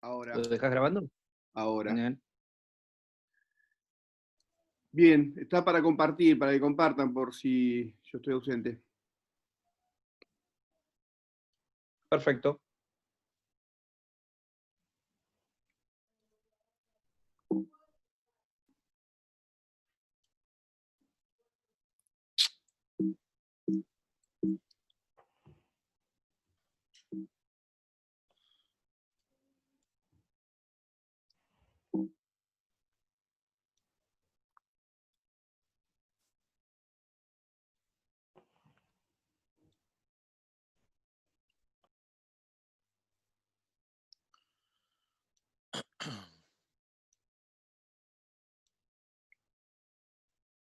Ahora, ¿Lo dejas grabando? ahora. Genial. Bien, está para compartir, para que compartan por si yo estoy ausente. Perfecto.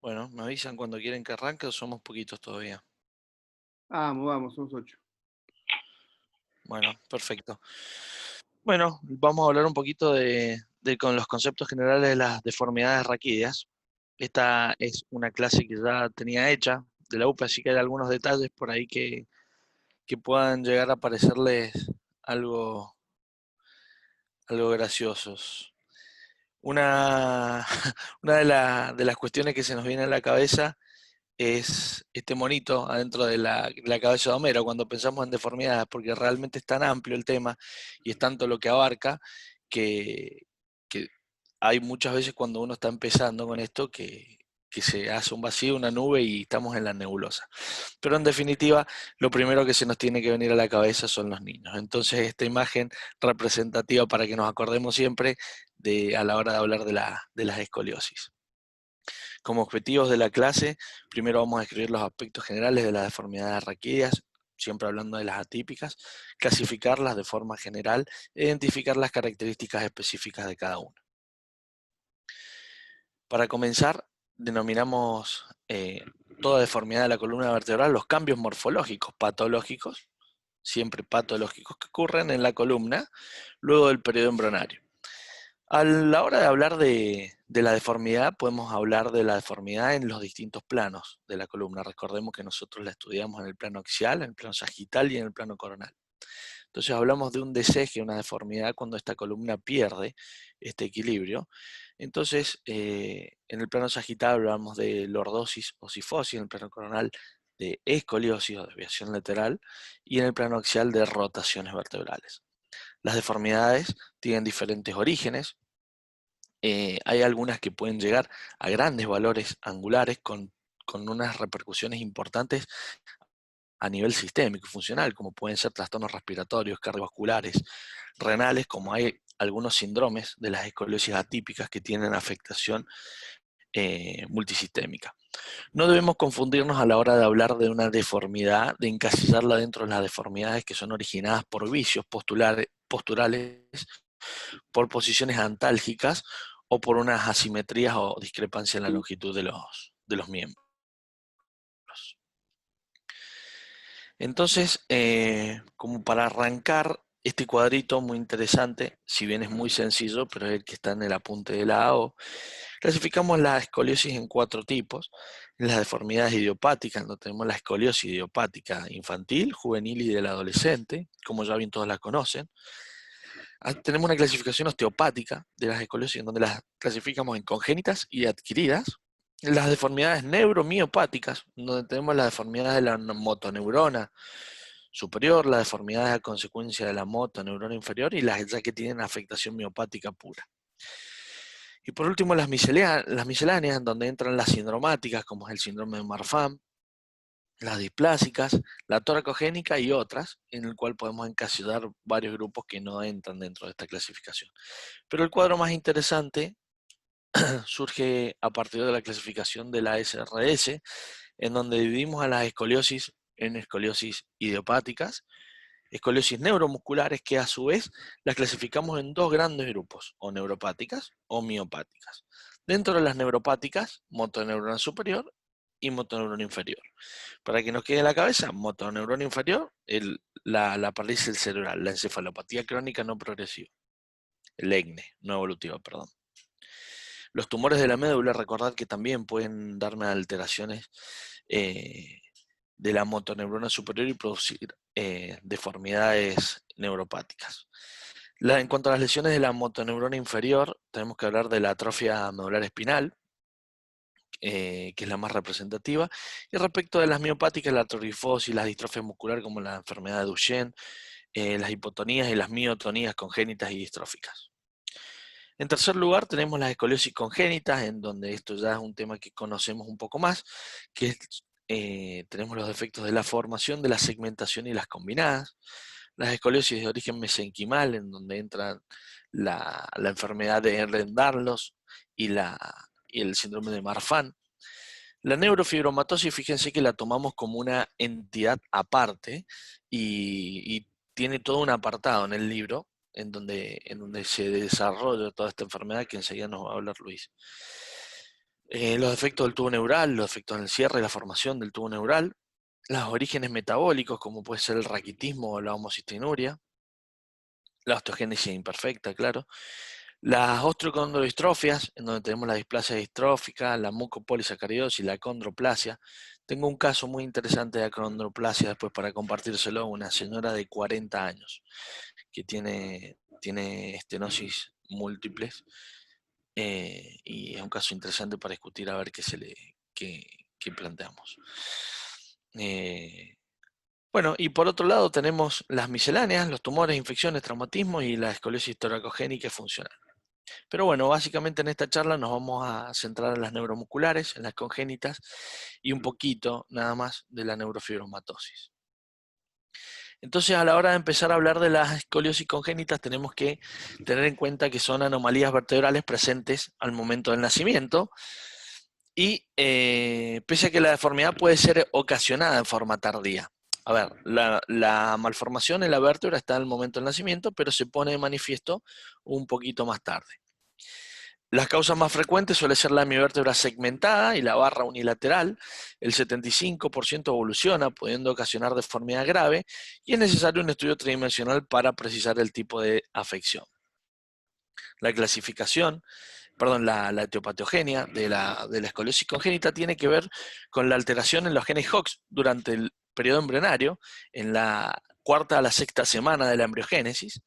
Bueno, me avisan cuando quieren que arranque o somos poquitos todavía. Vamos, vamos, somos 8. Bueno, perfecto. Bueno, vamos a hablar un poquito con los conceptos generales de las deformidades raquídeas. Esta es una clase que ya tenía hecha de la UPA, así que hay algunos detalles por ahí que puedan llegar a parecerles algo, algo graciosos. Una, una de las cuestiones que se nos viene a la cabeza es este monito adentro de la cabeza de Homero cuando pensamos en deformidades, porque realmente es tan amplio el tema y es tanto lo que abarca que, que hay muchas veces cuando uno está empezando con esto que se hace un vacío, una nube y estamos en la nebulosa. Pero en definitiva, lo primero que se nos tiene que venir a la cabeza son los niños. Entonces, esta imagen representativa para que nos acordemos siempre a la hora de hablar de las escoliosis. Como objetivos de la clase, primero vamos a describir los aspectos generales de las deformidades raquídeas, siempre hablando de las atípicas, clasificarlas de forma general e identificar las características específicas de cada una. Para comenzar, denominamos toda deformidad de la columna vertebral los cambios morfológicos patológicos, siempre patológicos, que ocurren en la columna luego del periodo embrionario. A la hora de hablar de la deformidad, podemos hablar de la deformidad en los distintos planos de la columna. Recordemos que nosotros la estudiamos en el plano axial, en el plano sagital y en el plano coronal. Entonces hablamos de un deseje, una deformidad, cuando esta columna pierde este equilibrio. Entonces, en el plano sagital hablamos de lordosis o cifosis, en el plano coronal de escoliosis o desviación lateral, y en el plano axial de rotaciones vertebrales. Las deformidades tienen diferentes orígenes. Hay algunas que pueden llegar a grandes valores angulares con unas repercusiones importantes a nivel sistémico y funcional, como pueden ser trastornos respiratorios, cardiovasculares, renales, como hay algunos síndromes de las escoliosis atípicas que tienen afectación multisistémica. No debemos confundirnos a la hora de hablar de una deformidad, de encasillarla dentro de las deformidades que son originadas por vicios posturales, por posiciones antálgicas o por unas asimetrías o discrepancias en la longitud de los miembros. Entonces, como para arrancar este cuadrito muy interesante, si bien es muy sencillo, pero es el que está en el apunte de la AO, clasificamos la escoliosis en 4 tipos. Las deformidades idiopáticas, donde tenemos la escoliosis idiopática infantil, juvenil y del adolescente, como ya bien todos la conocen. Tenemos una clasificación osteopática de las escoliosis, en donde las clasificamos en congénitas y adquiridas. Las deformidades neuromiopáticas, donde tenemos las deformidades de la motoneurona superior, las deformidades a consecuencia de la motoneurona inferior y las ya que tienen afectación miopática pura. Y por último, las misceláneas, en donde entran las sindromáticas, como es el síndrome de Marfan, las displásicas, la toracogénica y otras, en el cual podemos encasillar varios grupos que no entran dentro de esta clasificación. Pero el cuadro más interesante surge a partir de la clasificación de la SRS, en donde dividimos a las escoliosis en escoliosis idiopáticas, escoliosis neuromusculares, que a su vez las clasificamos en 2 grandes grupos, o neuropáticas o miopáticas. Dentro de las neuropáticas, motoneurona superior y motoneurona inferior. Para que nos quede en la cabeza, motoneurona inferior, la parálisis cerebral, la encefalopatía crónica no progresiva, el ECNE, no evolutiva, perdón. Los tumores de la médula, recordad que también pueden darme alteraciones de la motoneurona superior y producir deformidades neuropáticas. En cuanto a las lesiones de la motoneurona inferior, tenemos que hablar de la atrofia medular espinal, que es la más representativa. Y respecto de las miopáticas, la artrogrifosis, las distrofias musculares como la enfermedad de Duchenne, las hipotonías y las miotonías congénitas y distróficas. En tercer lugar, tenemos las escoliosis congénitas, en donde esto ya es un tema que conocemos un poco más, que es, tenemos los defectos de la formación, de la segmentación y las combinadas. Las escoliosis de origen mesenquimal, en donde entra la enfermedad de Ehlers-Danlos y el síndrome de Marfan. La neurofibromatosis, fíjense que la tomamos como una entidad aparte y tiene todo un apartado en el libro en donde se desarrolla toda esta enfermedad que enseguida nos va a hablar Luis. Los defectos del tubo neural, los defectos en el cierre y la formación del tubo neural, los orígenes metabólicos como puede ser el raquitismo o la homocistinuria, la osteogénesis imperfecta, claro, las osteocondrodistrofias, en donde tenemos la displasia distrófica, la mucopolisacaridosis, la acondroplasia. Tengo un caso muy interesante de acondroplasia después para compartírselo, una señora de 40 años que tiene estenosis múltiples, y es un caso interesante para discutir a ver qué planteamos. Bueno, y por otro lado tenemos las misceláneas, los tumores, infecciones, traumatismo y la escoliosis toracogénica funcional. Pero bueno, básicamente en esta charla nos vamos a centrar en las neuromusculares, en las congénitas y un poquito nada más de la neurofibromatosis. Entonces, a la hora de empezar a hablar de las escoliosis congénitas, tenemos que tener en cuenta que son anomalías vertebrales presentes al momento del nacimiento y pese a que la deformidad puede ser ocasionada en forma tardía. A ver, la malformación en la vértebra está al momento del nacimiento, pero se pone de manifiesto un poquito más tarde. Las causas más frecuentes suele ser la hemivértebra segmentada y la barra unilateral. El 75% evoluciona, pudiendo ocasionar deformidad grave, y es necesario un estudio tridimensional para precisar el tipo de afección. La clasificación, la etiopatogenia de la escoliosis congénita tiene que ver con la alteración en los genes Hox durante el periodo embrionario, en la cuarta a la sexta semana de la embriogénesis.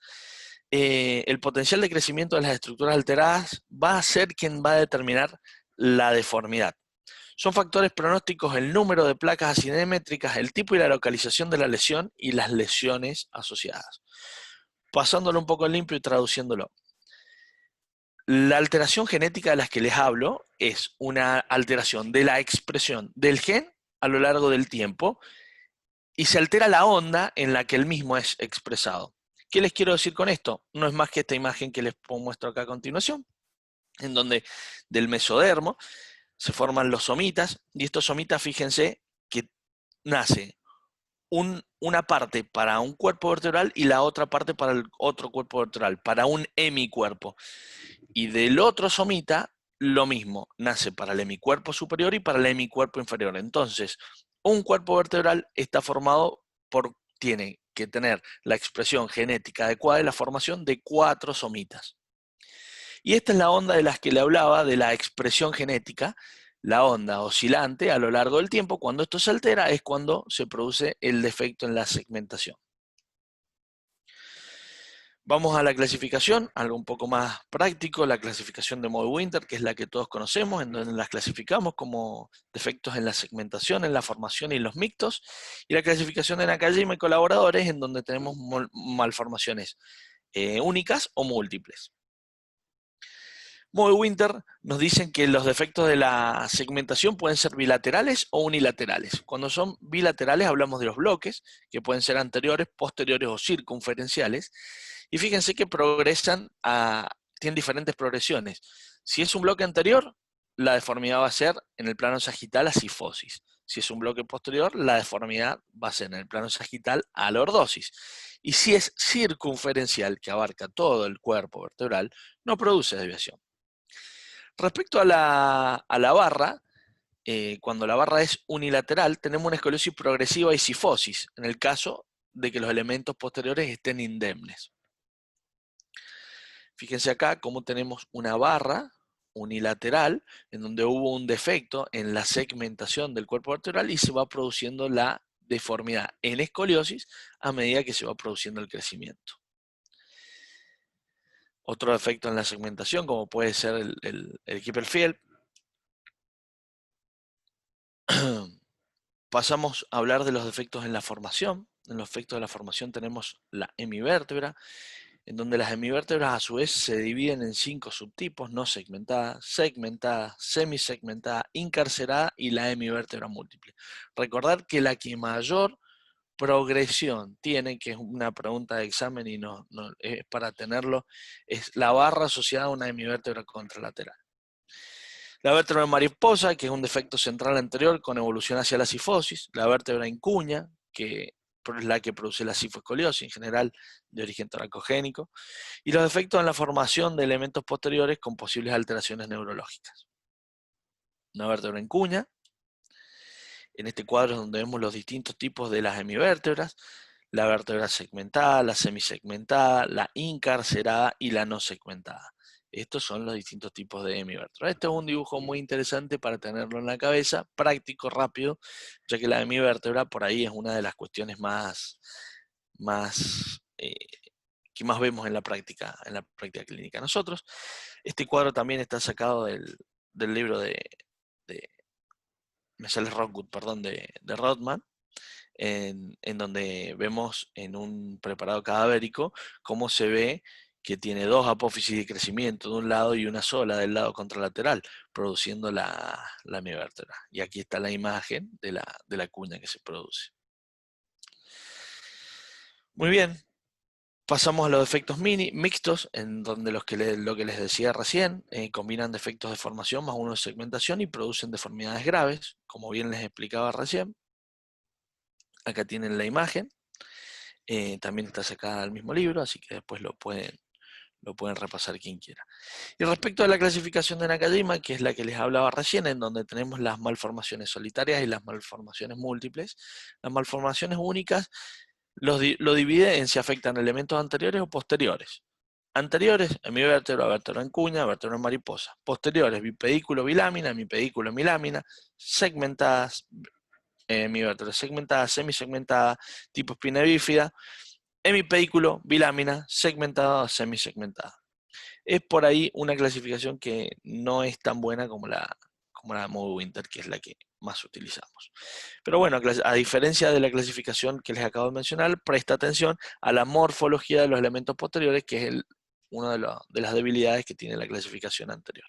El potencial de crecimiento de las estructuras alteradas va a ser quien va a determinar la deformidad. Son factores pronósticos el número de placas asimétricas, el tipo y la localización de la lesión y las lesiones asociadas. Pasándolo un poco limpio y traduciéndolo. La alteración genética de las que les hablo es una alteración de la expresión del gen a lo largo del tiempo y se altera la onda en la que el mismo es expresado. ¿Qué les quiero decir con esto? No es más que esta imagen que les muestro acá a continuación, en donde del mesodermo se forman los somitas, y estos somitas, fíjense que nace una parte para un cuerpo vertebral y la otra parte para el otro cuerpo vertebral, para un hemicuerpo. Y del otro somita, lo mismo, nace para el hemicuerpo superior y para el hemicuerpo inferior. Entonces, un cuerpo vertebral está formado tiene que tener la expresión genética adecuada de la formación de 4 somitas. Y esta es la onda de las que le hablaba, de la expresión genética, la onda oscilante a lo largo del tiempo. Cuando esto se altera es cuando se produce el defecto en la segmentación. Vamos a la clasificación, algo un poco más práctico, la clasificación de Moe-Winter, que es la que todos conocemos, en donde las clasificamos como defectos en la segmentación, en la formación y los mixtos, y la clasificación de Nakajima y colaboradores, en donde tenemos malformaciones únicas o múltiples. Moe-Winter nos dicen que los defectos de la segmentación pueden ser bilaterales o unilaterales. Cuando son bilaterales hablamos de los bloques, que pueden ser anteriores, posteriores o circunferenciales. Y fíjense que tienen diferentes progresiones. Si es un bloque anterior, la deformidad va a ser en el plano sagital a cifosis. Si es un bloque posterior, la deformidad va a ser en el plano sagital a lordosis. Y si es circunferencial, que abarca todo el cuerpo vertebral, no produce desviación. Respecto a la barra, cuando la barra es unilateral, tenemos una escoliosis progresiva y cifosis, en el caso de que los elementos posteriores estén indemnes. Fíjense acá cómo tenemos una barra unilateral, en donde hubo un defecto en la segmentación del cuerpo vertebral y se va produciendo la deformidad en escoliosis a medida que se va produciendo el crecimiento. Otro defecto en la segmentación, como puede ser el Kipperfield. Pasamos a hablar de los defectos en la formación. En los defectos de la formación tenemos la hemivértebra, en donde las hemivértebras a su vez se dividen en 5 subtipos: no segmentada, segmentada, semisegmentada, incarcerada y la hemivértebra múltiple. Recordad que la que mayor progresión tiene, que es una pregunta de examen y no es para tenerlo, es la barra asociada a una hemivértebra contralateral. La vértebra mariposa, que es un defecto central anterior con evolución hacia la cifosis. La vértebra en cuña, que es la que produce la cifoescoliosis, en general de origen toracogénico. Y los defectos en la formación de elementos posteriores con posibles alteraciones neurológicas. Una vértebra en cuña. En este cuadro es donde vemos los distintos tipos de las hemivértebras: la vértebra segmentada, la semisegmentada, la incarcerada y la no segmentada. Estos son los distintos tipos de hemivértebras. Este es un dibujo muy interesante para tenerlo en la cabeza, práctico, rápido, ya que la hemivértebra por ahí es una de las cuestiones que más vemos en la práctica clínica. Nosotros, este cuadro también está sacado del libro me sale Rockwood, perdón, de Rothman, en donde vemos en un preparado cadavérico cómo se ve que tiene 2 apófisis de crecimiento de un lado y una sola del lado contralateral, produciendo la hemivértebra. Y aquí está la imagen de la cuña que se produce. Muy bien, pasamos a los defectos mixtos, en donde lo que les decía recién, combinan defectos de formación más uno de segmentación y producen deformidades graves, como bien les explicaba recién. Acá tienen la imagen, también está sacada del mismo libro, así que después lo pueden repasar quien quiera. Y respecto a la clasificación de Nakajima, que es la que les hablaba recién, en donde tenemos las malformaciones solitarias y las malformaciones múltiples, las malformaciones únicas lo divide en si afectan elementos anteriores o posteriores. Anteriores, hemivértebra, vértebra en cuña, vértebra en mariposa. Posteriores, bipedículo, bilámina, hemipedículo, hemilámina. Segmentadas, hemivértebra segmentada, semisegmentada, tipo espina bífida. Hemipedículo, bilámina, segmentada o semisegmentada. Es por ahí una clasificación que no es tan buena como la Moe-Winter, que es la que más utilizamos. Pero bueno, a diferencia de la clasificación que les acabo de mencionar, presta atención a la morfología de los elementos posteriores, que es una de las debilidades que tiene la clasificación anterior.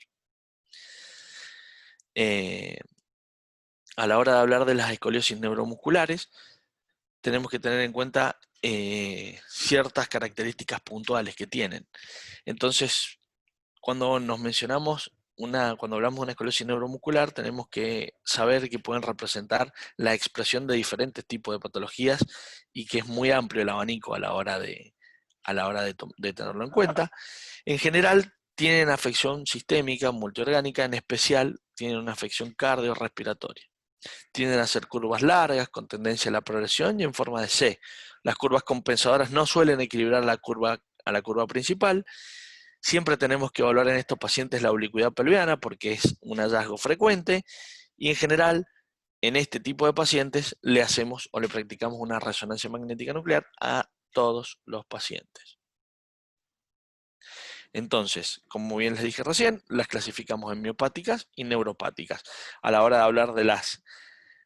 A la hora de hablar de las escoliosis neuromusculares, tenemos que tener en cuenta ciertas características puntuales que tienen. Entonces, cuando cuando hablamos de una escoliosis neuromuscular, tenemos que saber que pueden representar la expresión de diferentes tipos de patologías y que es muy amplio el abanico a la hora de tenerlo en cuenta. En general, tienen afección sistémica, multiorgánica, en especial tienen una afección cardiorrespiratoria. Tienden a ser curvas largas, con tendencia a la progresión y en forma de C. Las curvas compensadoras no suelen equilibrar a la curva principal. Siempre tenemos que evaluar en estos pacientes la oblicuidad pelviana porque es un hallazgo frecuente y en general en este tipo de pacientes le hacemos o le practicamos una resonancia magnética nuclear a todos los pacientes. Entonces, como bien les dije recién, las clasificamos en miopáticas y neuropáticas. A la hora de hablar de las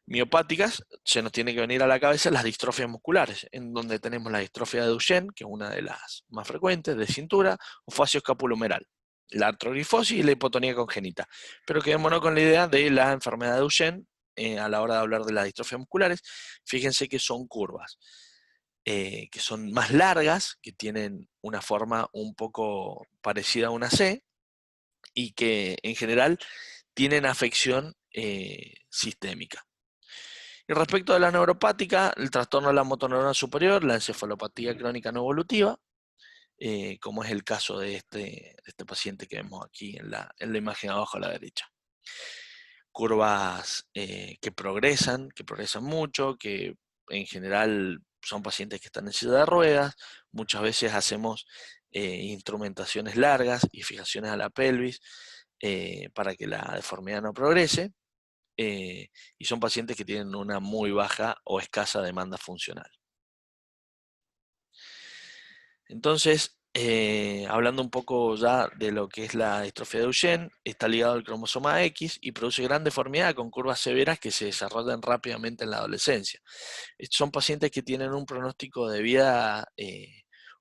miopáticas, se nos tiene que venir a la cabeza las distrofias musculares, en donde tenemos la distrofia de Duchenne, que es una de las más frecuentes, de cintura, o facioscapulohumeral, la artrogrifosis y la hipotonía congénita. Pero quedémonos con la idea de la enfermedad de Duchenne. A la hora de hablar de las distrofias musculares, fíjense que son curvas, que son más largas, que tienen una forma un poco parecida a una C, y que en general tienen afección sistémica. Y respecto a la neuropática, el trastorno de la motoneurona superior, la encefalopatía crónica no evolutiva, como es el caso de este paciente que vemos aquí en la imagen abajo a la derecha. Curvas que progresan mucho, que en general son pacientes que están en silla de ruedas. Muchas veces hacemos instrumentaciones largas y fijaciones a la pelvis para que la deformidad no progrese. Y son pacientes que tienen una muy baja o escasa demanda funcional. Entonces, hablando un poco ya de lo que es la distrofia de Duchenne, está ligado al cromosoma X y produce gran deformidad con curvas severas que se desarrollan rápidamente en la adolescencia. Son pacientes que tienen un pronóstico de vida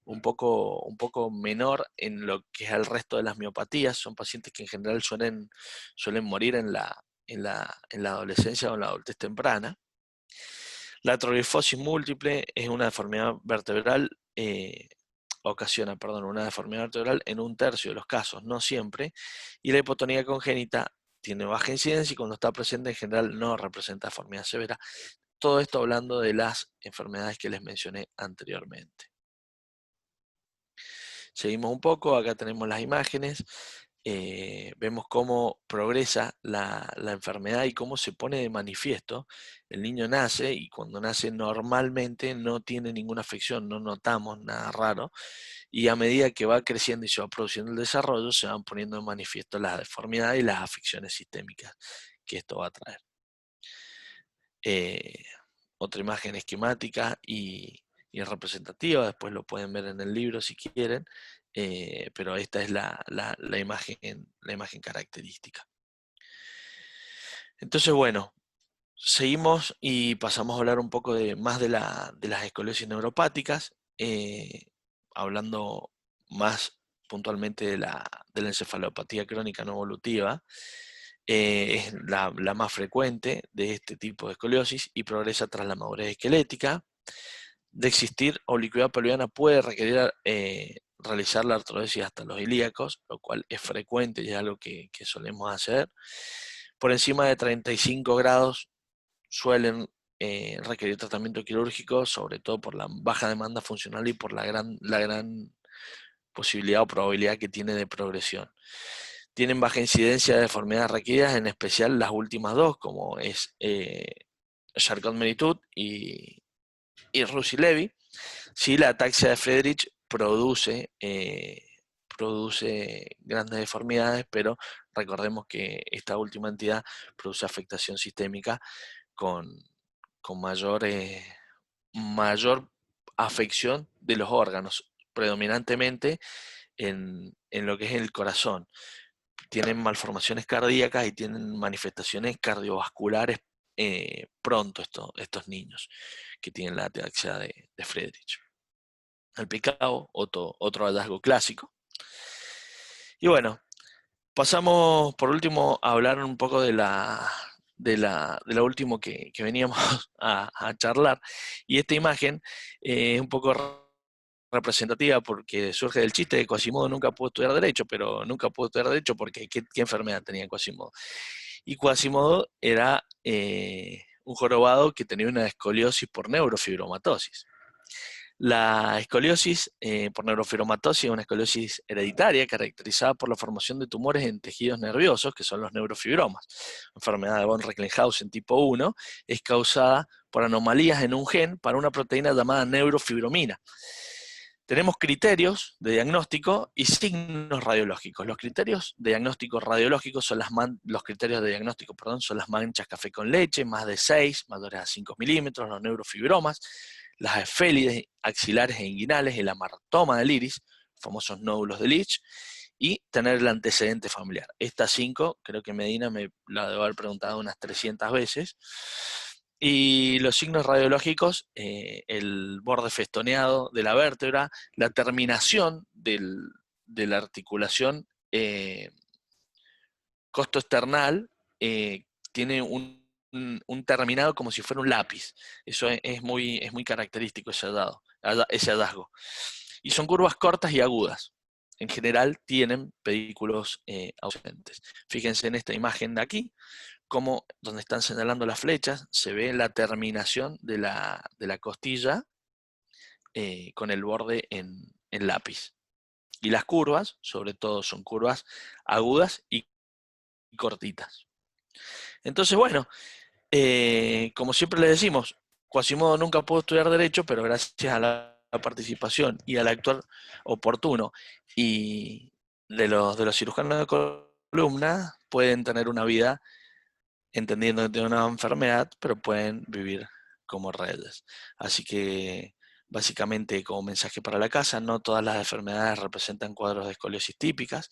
un poco menor en lo que es el resto de las miopatías. Son pacientes que en general suelen morir en la adolescencia o en la adultez temprana. La atrofiosis múltiple es una deformidad vertebral, ocasiona una deformidad vertebral en 1/3 de los casos, no siempre, y la hipotonía congénita tiene baja incidencia y cuando está presente en general no representa deformidad severa. Todo esto hablando de las enfermedades que les mencioné anteriormente. Seguimos un poco, acá tenemos las imágenes, vemos cómo progresa la enfermedad y cómo se pone de manifiesto. El niño nace y cuando nace normalmente no tiene ninguna afección, no notamos nada raro, y a medida que va creciendo y se va produciendo el desarrollo, se van poniendo de manifiesto las deformidades y las afecciones sistémicas que esto va a traer. Otra imagen esquemática y representativa, después lo pueden ver en el libro si quieren, pero esta es la imagen característica. Entonces, bueno, seguimos y pasamos a hablar un poco más de las escoliosis neuropáticas, hablando más puntualmente de la encefalopatía crónica no evolutiva. Es la más frecuente de este tipo de escoliosis y progresa tras la madurez esquelética. De existir, oblicuidad pelviana puede requerir realizar la artrodesis hasta los ilíacos, lo cual es frecuente y es algo que solemos hacer. Por encima de 35 grados suelen requerir tratamiento quirúrgico, sobre todo por la baja demanda funcional y por la gran posibilidad o probabilidad que tiene de progresión. Tienen baja incidencia de deformidades requeridas, en especial las últimas dos, como es Charcot-Marie-Tooth y Russi-Levy. Sí, la ataxia de Friedreich produce grandes deformidades, pero recordemos que esta última entidad produce afectación sistémica con mayor afección de los órganos, predominantemente en lo que es el corazón. Tienen malformaciones cardíacas y tienen manifestaciones cardiovasculares pronto estos niños que tienen la ataxia de Friedreich. El picado, otro hallazgo clásico. Y bueno, pasamos por último a hablar un poco de lo último que veníamos a charlar. Y esta imagen es un poco representativa porque surge del chiste de Quasimodo nunca pudo estudiar Derecho, pero nunca pudo estudiar Derecho porque ¿qué enfermedad tenía Quasimodo? Y Quasimodo era un jorobado que tenía una escoliosis por neurofibromatosis. La escoliosis por neurofibromatosis es una escoliosis hereditaria caracterizada por la formación de tumores en tejidos nerviosos, que son los neurofibromas. La enfermedad de von Recklinghausen tipo 1 es causada por anomalías en un gen para una proteína llamada neurofibromina. Tenemos criterios de diagnóstico y signos radiológicos. Los criterios de diagnóstico radiológicos son los criterios de diagnóstico, son las manchas café con leche, más de 6, mayores a 5 milímetros, los neurofibromas, las esfélides axilares e inguinales, el amartoma del iris, famosos nódulos de Leach, y tener el antecedente familiar. Estas 5, creo que Medina me la debo haber preguntado unas 300 veces. Y los signos radiológicos, el borde festoneado de la vértebra, la terminación de la articulación costoesternal, tiene un terminado como si fuera un lápiz. Eso es muy característico ese hallazgo. Y son curvas cortas y agudas. En general tienen pedículos ausentes. Fíjense en esta imagen de aquí, como donde están señalando las flechas, se ve la terminación de la costilla con el borde en lápiz. Y las curvas, sobre todo, son curvas agudas y cortitas. Entonces, bueno, como siempre les decimos, Quasimodo nunca pudo estudiar Derecho, pero gracias a la participación y al actuar oportuno y de los cirujanos de columna, pueden tener una vida entendiendo que tienen una enfermedad, pero pueden vivir como reyes. Así que, básicamente como mensaje para la casa, no todas las enfermedades representan cuadros de escoliosis típicas.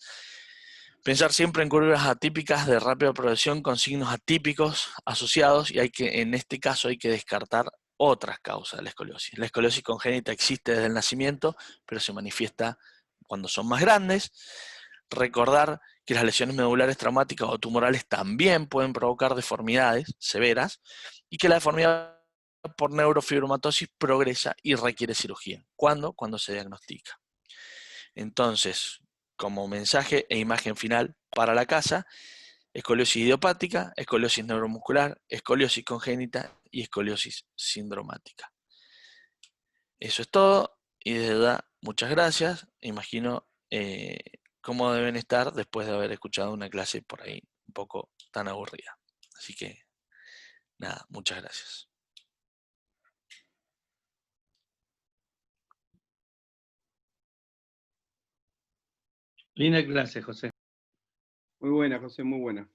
Pensar siempre en curvas atípicas de rápida progresión con signos atípicos asociados, y en este caso hay que descartar otras causas de la escoliosis. La escoliosis congénita existe desde el nacimiento, pero se manifiesta cuando son más grandes. Recordar que las lesiones medulares traumáticas o tumorales también pueden provocar deformidades severas, y que la deformidad por neurofibromatosis progresa y requiere cirugía. ¿Cuándo? Cuando se diagnostica. Entonces, como mensaje e imagen final para la casa: escoliosis idiopática, escoliosis neuromuscular, escoliosis congénita y escoliosis sindromática. Eso es todo, y de verdad, muchas gracias. Imagino cómo deben estar después de haber escuchado una clase por ahí un poco tan aburrida. Así que, nada, muchas gracias. Linda clase, José. Muy buena, José, muy buena.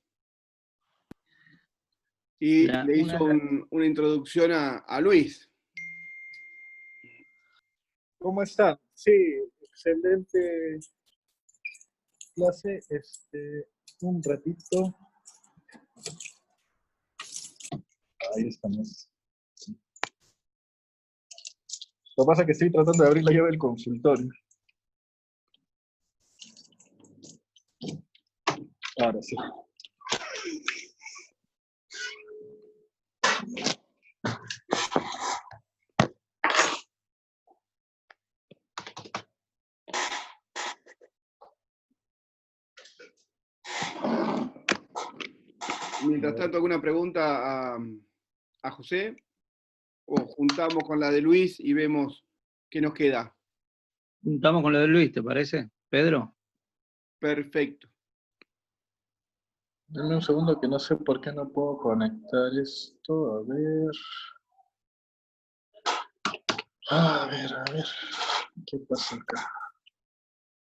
Y le hizo una introducción a Luis. ¿Cómo están? Sí, excelente clase. Un ratito. Ahí estamos. Lo que pasa es que estoy tratando de abrir la llave del consultorio. Ahora sí. Mientras tanto, ¿alguna pregunta a José? ¿O juntamos con la de Luis y vemos qué nos queda? Juntamos con lo de Luis, ¿te parece, Pedro? Perfecto. Dame un segundo que no sé por qué no puedo conectar esto. A ver. ¿Qué pasa acá?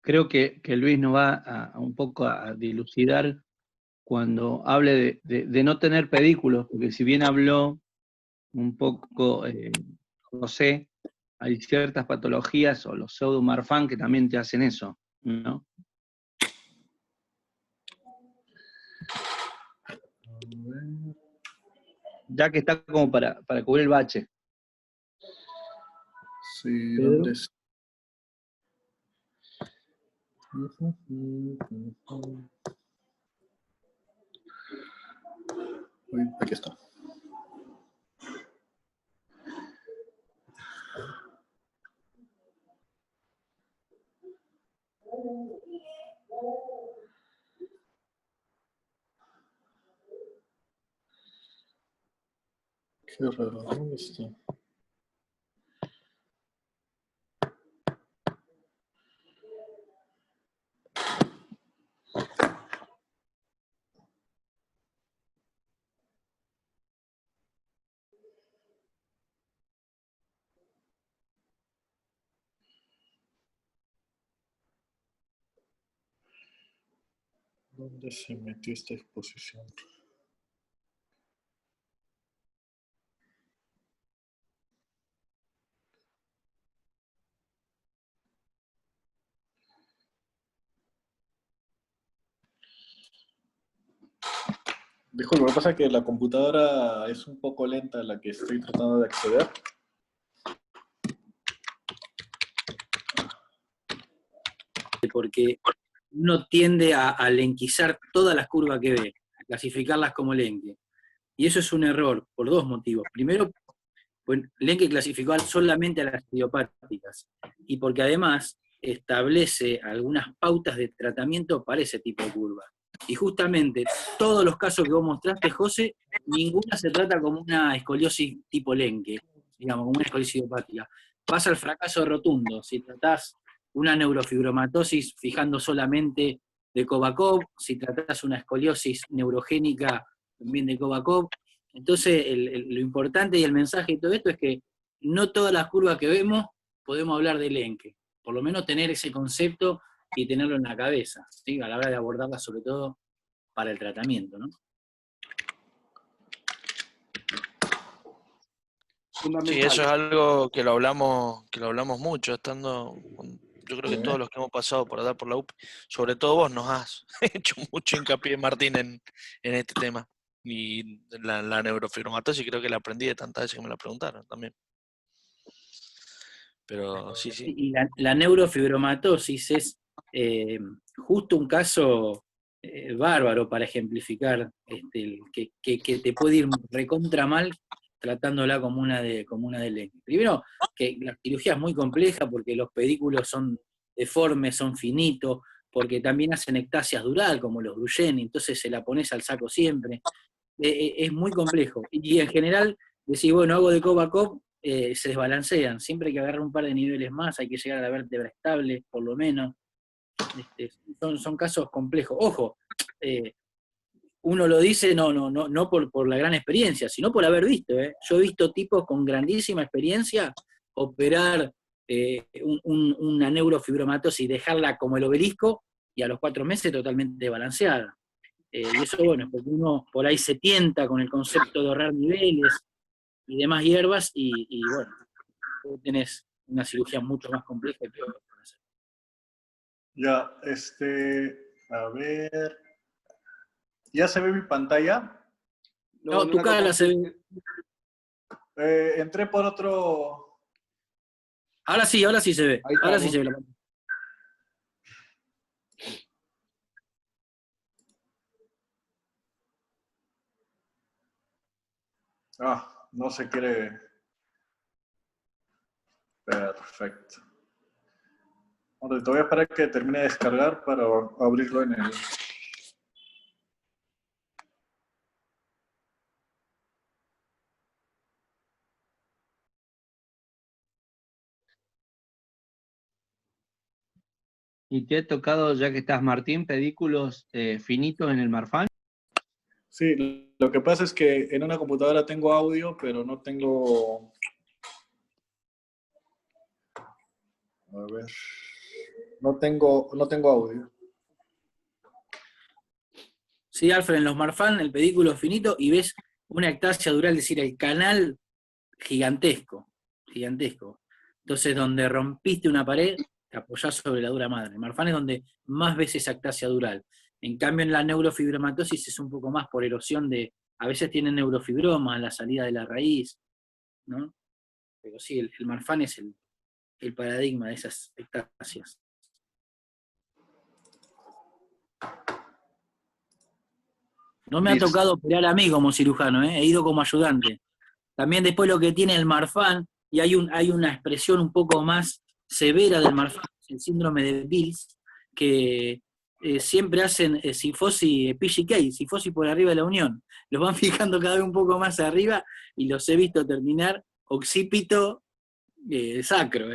Creo que Luis nos va un poco a dilucidar cuando hable de no tener pedículos, porque si bien habló un poco José, hay ciertas patologías o los pseudomarfan que también te hacen eso, ¿no? Ya que está como para cubrir el bache. Sí, Pedro. ¿dónde es? Uy, aquí está. Qué raro, ¿dónde está? ¿Dónde se metió esta exposición? Disculpe, lo que pasa es que la computadora es un poco lenta a la que estoy tratando de acceder. Porque uno tiende a lenquizar todas las curvas que ve, a clasificarlas como Lenke. Y eso es un error, por dos motivos. Primero, pues Lenke clasificó solamente a las idiopáticas, y porque además establece algunas pautas de tratamiento para ese tipo de curva. Y justamente todos los casos que vos mostraste, José, ninguna se trata como una escoliosis tipo Lenke, digamos, como una escoliosis idiopática. Pasa al fracaso rotundo. Si tratás una neurofibromatosis fijando solamente de Kovakov, si tratás una escoliosis neurogénica también de Kovakov. Entonces, lo importante y el mensaje de todo esto es que no todas las curvas que vemos podemos hablar de Lenke. Por lo menos tener ese concepto y tenerlo en la cabeza, ¿sí? A la hora de abordarla, sobre todo para el tratamiento, ¿no? fundamental. Sí, eso es algo que lo hablamos mucho, yo creo que todos los que hemos pasado por allá por la UP, sobre todo vos nos has hecho mucho hincapié, Martín, en este tema. Y la neurofibromatosis creo que la aprendí de tantas veces que me la preguntaron también. Pero sí. Y la neurofibromatosis es justo un caso bárbaro para ejemplificar que te puede ir recontra mal tratándola como una de Lenke. Primero, que la cirugía es muy compleja porque los pedículos son deformes, son finitos, porque también hacen ectasias dural, como los Duchenne, entonces se la pones al saco siempre. Es muy complejo. Y en general, decís, bueno, hago de coba a cob, se desbalancean. Siempre hay que agarrar un par de niveles más, hay que llegar a la vértebra estable, por lo menos. Son casos complejos. Ojo, uno lo dice no por la gran experiencia, sino por haber visto. Yo he visto tipos con grandísima experiencia operar una neurofibromatosis y dejarla como el obelisco, y a los 4 meses totalmente balanceada. Y eso, bueno, es porque uno por ahí se tienta con el concepto de ahorrar niveles y demás hierbas, y bueno, tú tenés una cirugía mucho más compleja y peor para hacer. Ya, a ver. ¿Ya se ve mi pantalla? No, tu cara se ve. Entré por otro. Ahora sí se ve. Ahora sí se ve la pantalla. No se quiere. Perfecto. Ahora te voy a esperar que termine de descargar para abrirlo en el. ¿Y te ha tocado, ya que estás, Martín, pedículos finitos en el Marfan? Sí, lo que pasa es que en una computadora tengo audio, pero no tengo. A ver. No tengo audio. Sí, Alfred, en los Marfan, el pedículo finito, y ves una ectasia dural, es decir, el canal gigantesco. Entonces, donde rompiste una pared, te apoyás sobre la dura madre. El Marfan es donde más ves esa ectasia dural. En cambio, en la neurofibromatosis es un poco más por erosión a veces tienen neurofibroma a la salida de la raíz, ¿no? Pero sí, el Marfan es el paradigma de esas ectasias. No me ha tocado operar a mí como cirujano, he ido como ayudante. También después lo que tiene el Marfan, y hay una expresión un poco más severa del Marfan, el síndrome de Bills, que siempre hacen sifosi PGK, sifosi por arriba de la unión. Los van fijando cada vez un poco más arriba y los he visto terminar occipito sacro.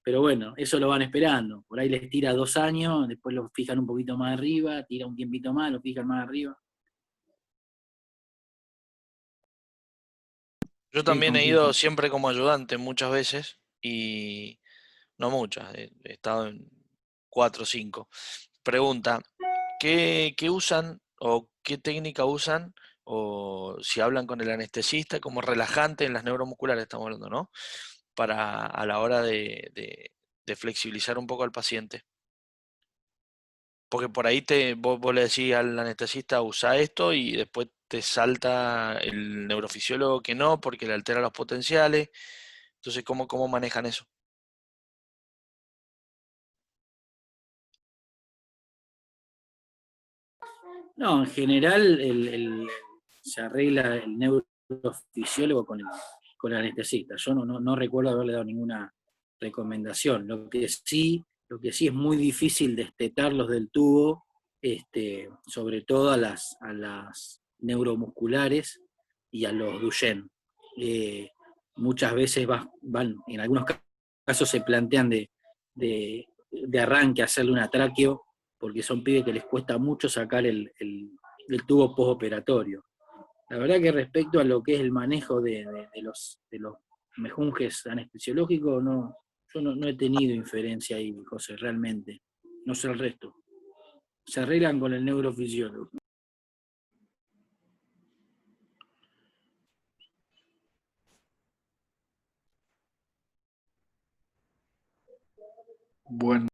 Pero bueno, eso lo van esperando. Por ahí les tira 2 años, después lo fijan un poquito más arriba, tira un tiempito más, lo fijan más arriba. Yo también he ido siempre como ayudante muchas veces, y no muchas, he estado en 4 o 5. Pregunta, ¿qué usan o qué técnica usan, o si hablan con el anestesista como relajante en las neuromusculares, estamos hablando, ¿no? A la hora de flexibilizar un poco al paciente? Porque por ahí vos le decís al anestesista, usa esto, y después te salta el neurofisiólogo que no, porque le altera los potenciales. Entonces, ¿cómo manejan eso? No, en general se arregla el neurofisiólogo con el anestesista. Yo no recuerdo haberle dado ninguna recomendación. Lo que sí es muy difícil destetarlos del tubo, sobre todo a las neuromusculares y a los Duchenne. Muchas veces en algunos casos se plantean de arranque hacerle una traqueo, porque son pibes que les cuesta mucho sacar el tubo postoperatorio. La verdad que respecto a lo que es el manejo de los mejunjes anestesiológicos, yo no he tenido inferencia ahí, José, realmente. No sé el resto. Se arreglan con el neurofisiólogo. Bueno.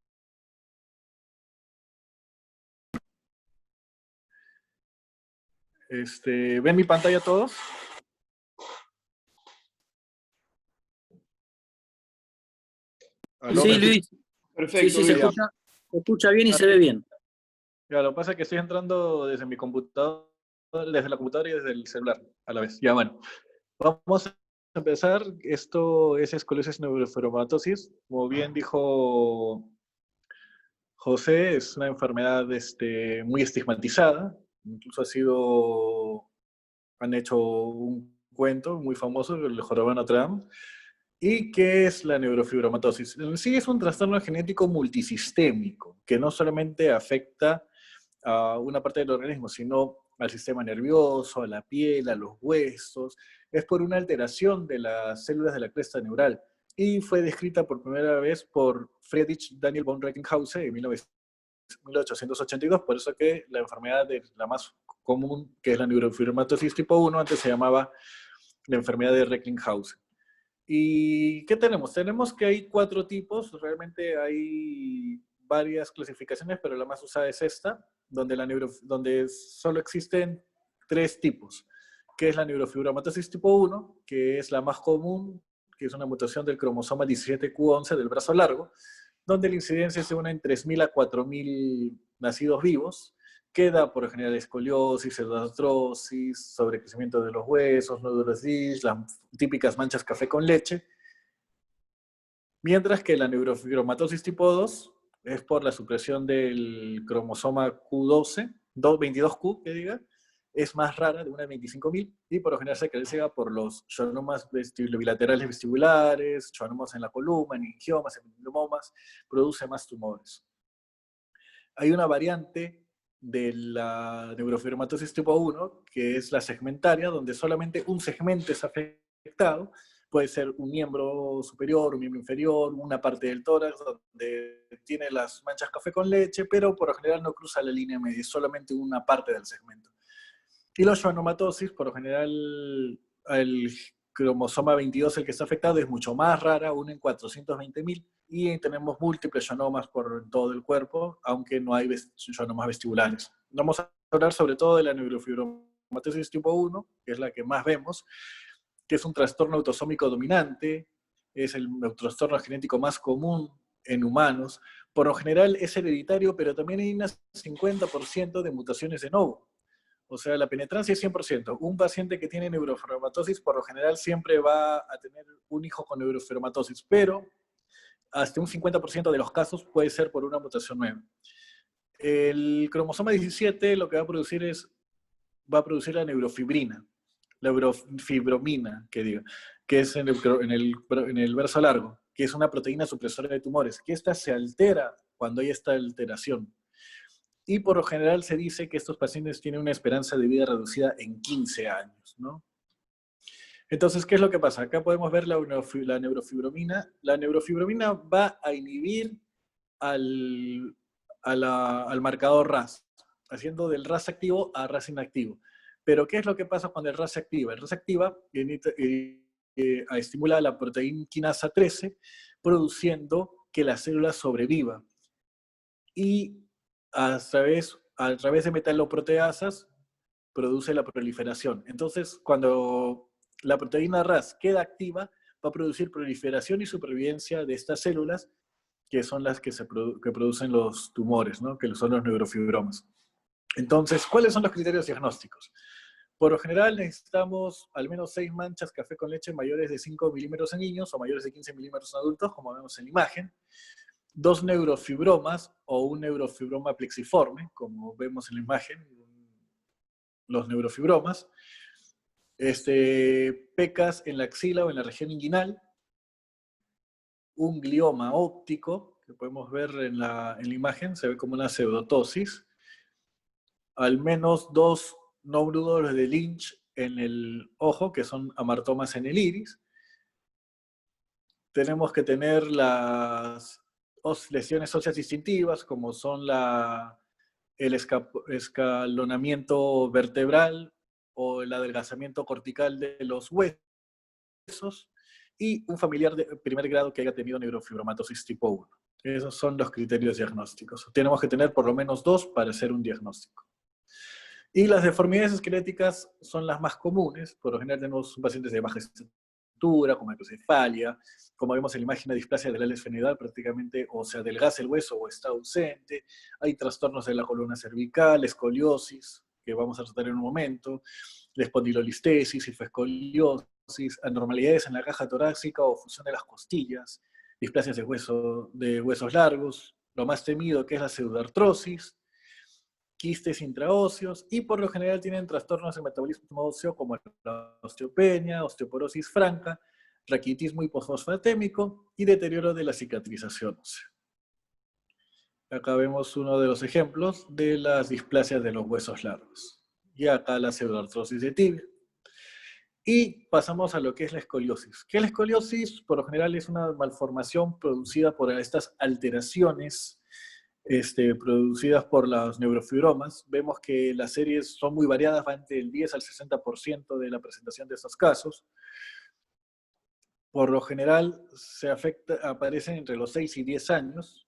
¿Ven mi pantalla todos? ¿Aló? Sí, Luis. Perfecto, Sí, se Luis. escucha bien y se ve bien. Ya, lo que pasa es que estoy entrando desde mi computador, desde la computadora y desde el celular a la vez. Ya, bueno. Vamos a empezar. Esto es escoliosis neurofibromatosis. Como bien dijo José, es una enfermedad muy estigmatizada. Incluso han hecho un cuento muy famoso, el jorobado de Notre Dame. ¿Y qué es la neurofibromatosis? En sí es un trastorno genético multisistémico, que no solamente afecta a una parte del organismo, sino al sistema nervioso, a la piel, a los huesos. Es por una alteración de las células de la cresta neural. Y fue descrita por primera vez por Friedrich Daniel von Recklinghausen en 1882, por eso que la enfermedad la más común, que es la neurofibromatosis tipo 1, antes se llamaba la enfermedad de Recklinghausen. ¿Y qué tenemos? Tenemos que hay 4 tipos, realmente hay varias clasificaciones, pero la más usada es esta, donde solo existen 3 tipos, que es la neurofibromatosis tipo 1, que es la más común, que es una mutación del cromosoma 17q11 del brazo largo, donde la incidencia es de una en 3.000 a 4.000 nacidos vivos, que da por lo general escoliosis, pseudoartrosis, sobrecrecimiento de los huesos, nódulos Dish, las típicas manchas café con leche, mientras que la neurofibromatosis tipo 2 es por la supresión del cromosoma Q12, 22Q, que diga, es más rara, de una en 25.000, y por lo general se caracteriza por los schwannomas bilaterales vestibulares, schwannomas en la columna, meningiomas, ependinomas, produce más tumores. Hay una variante de la neurofibromatosis tipo 1, que es la segmentaria, donde solamente un segmento es afectado. Puede ser un miembro superior, un miembro inferior, una parte del tórax, donde tiene las manchas café con leche, pero por lo general no cruza la línea media, es solamente una parte del segmento. Y la schwannomatosis, por lo general, el cromosoma 22, el que está afectado, es mucho más rara, 1 en 420.000, y tenemos múltiples schwannomas por todo el cuerpo, aunque no hay schwannomas vestibulares. Vamos a hablar sobre todo de la neurofibromatosis tipo 1, que es la que más vemos, que es un trastorno autosómico dominante, es el trastorno genético más común en humanos. Por lo general es hereditario, pero también hay un 50% de mutaciones de novo. O sea, la penetrancia es 100%. Un paciente que tiene neurofibromatosis, por lo general, siempre va a tener un hijo con neurofibromatosis, pero hasta un 50% de los casos puede ser por una mutación nueva. El cromosoma 17 lo que va a producir va a producir la neurofibrina, la neurofibromina, que es en el verso largo, que es una proteína supresora de tumores, que esta se altera cuando hay esta alteración. Y por lo general se dice que estos pacientes tienen una esperanza de vida reducida en 15 años, ¿no? Entonces, ¿qué es lo que pasa? Acá podemos ver la neurofibromina. La neurofibromina va a inhibir al marcador RAS, haciendo del RAS activo a RAS inactivo. Pero, ¿qué es lo que pasa cuando el RAS se activa? El RAS activa estimula la proteína quinasa 13, produciendo que la célula sobreviva. Y a través de metaloproteasas produce la proliferación. Entonces, cuando la proteína RAS queda activa, va a producir proliferación y supervivencia de estas células, que son las que producen los tumores, ¿no? Que son los neurofibromas. Entonces, ¿cuáles son los criterios diagnósticos? Por lo general necesitamos al menos 6 manchas café con leche mayores de 5 milímetros en niños o mayores de 15 milímetros en adultos, como vemos en la imagen. 2 neurofibromas o un neurofibroma plexiforme, como vemos en la imagen, los neurofibromas. Pecas en la axila o en la región inguinal. Un glioma óptico, que podemos ver en la imagen, se ve como una pseudotosis. Al menos 2 nódulos de Lynch en el ojo, que son amartomas en el iris. Tenemos que tener las lesiones óseas distintivas, como son el escalonamiento vertebral o el adelgazamiento cortical de los huesos, y un familiar de primer grado que haya tenido neurofibromatosis tipo 1. Esos son los criterios diagnósticos. Tenemos que tener por lo menos 2 para hacer un diagnóstico. Y las deformidades esqueléticas son las más comunes. Por lo general tenemos pacientes de baja estatura, con macrocefalia. Como vemos en la imagen, la displasia del ala esfenoidal prácticamente o se adelgaza el hueso o está ausente. Hay trastornos de la columna cervical, escoliosis, que vamos a tratar en un momento, la espondilolistesis, hipoescoliosis, anormalidades en la caja torácica o fusión de las costillas, displasias de huesos largos, lo más temido que es la pseudoartrosis, quistes intraóseos, y por lo general tienen trastornos de metabolismo óseo como la osteopenia, osteoporosis franca, raquitismo hipofosfatémico y deterioro de la cicatrización ósea. Acá vemos uno de los ejemplos de las displasias de los huesos largos. Y acá la pseudoartrosis de tibia. Y pasamos a lo que es la escoliosis. Que la escoliosis, por lo general, es una malformación producida por estas alteraciones producidas por los neurofibromas. Vemos que las series son muy variadas, van del 10 al 60% de la presentación de estos casos. Por lo general, aparecen entre los 6 y 10 años,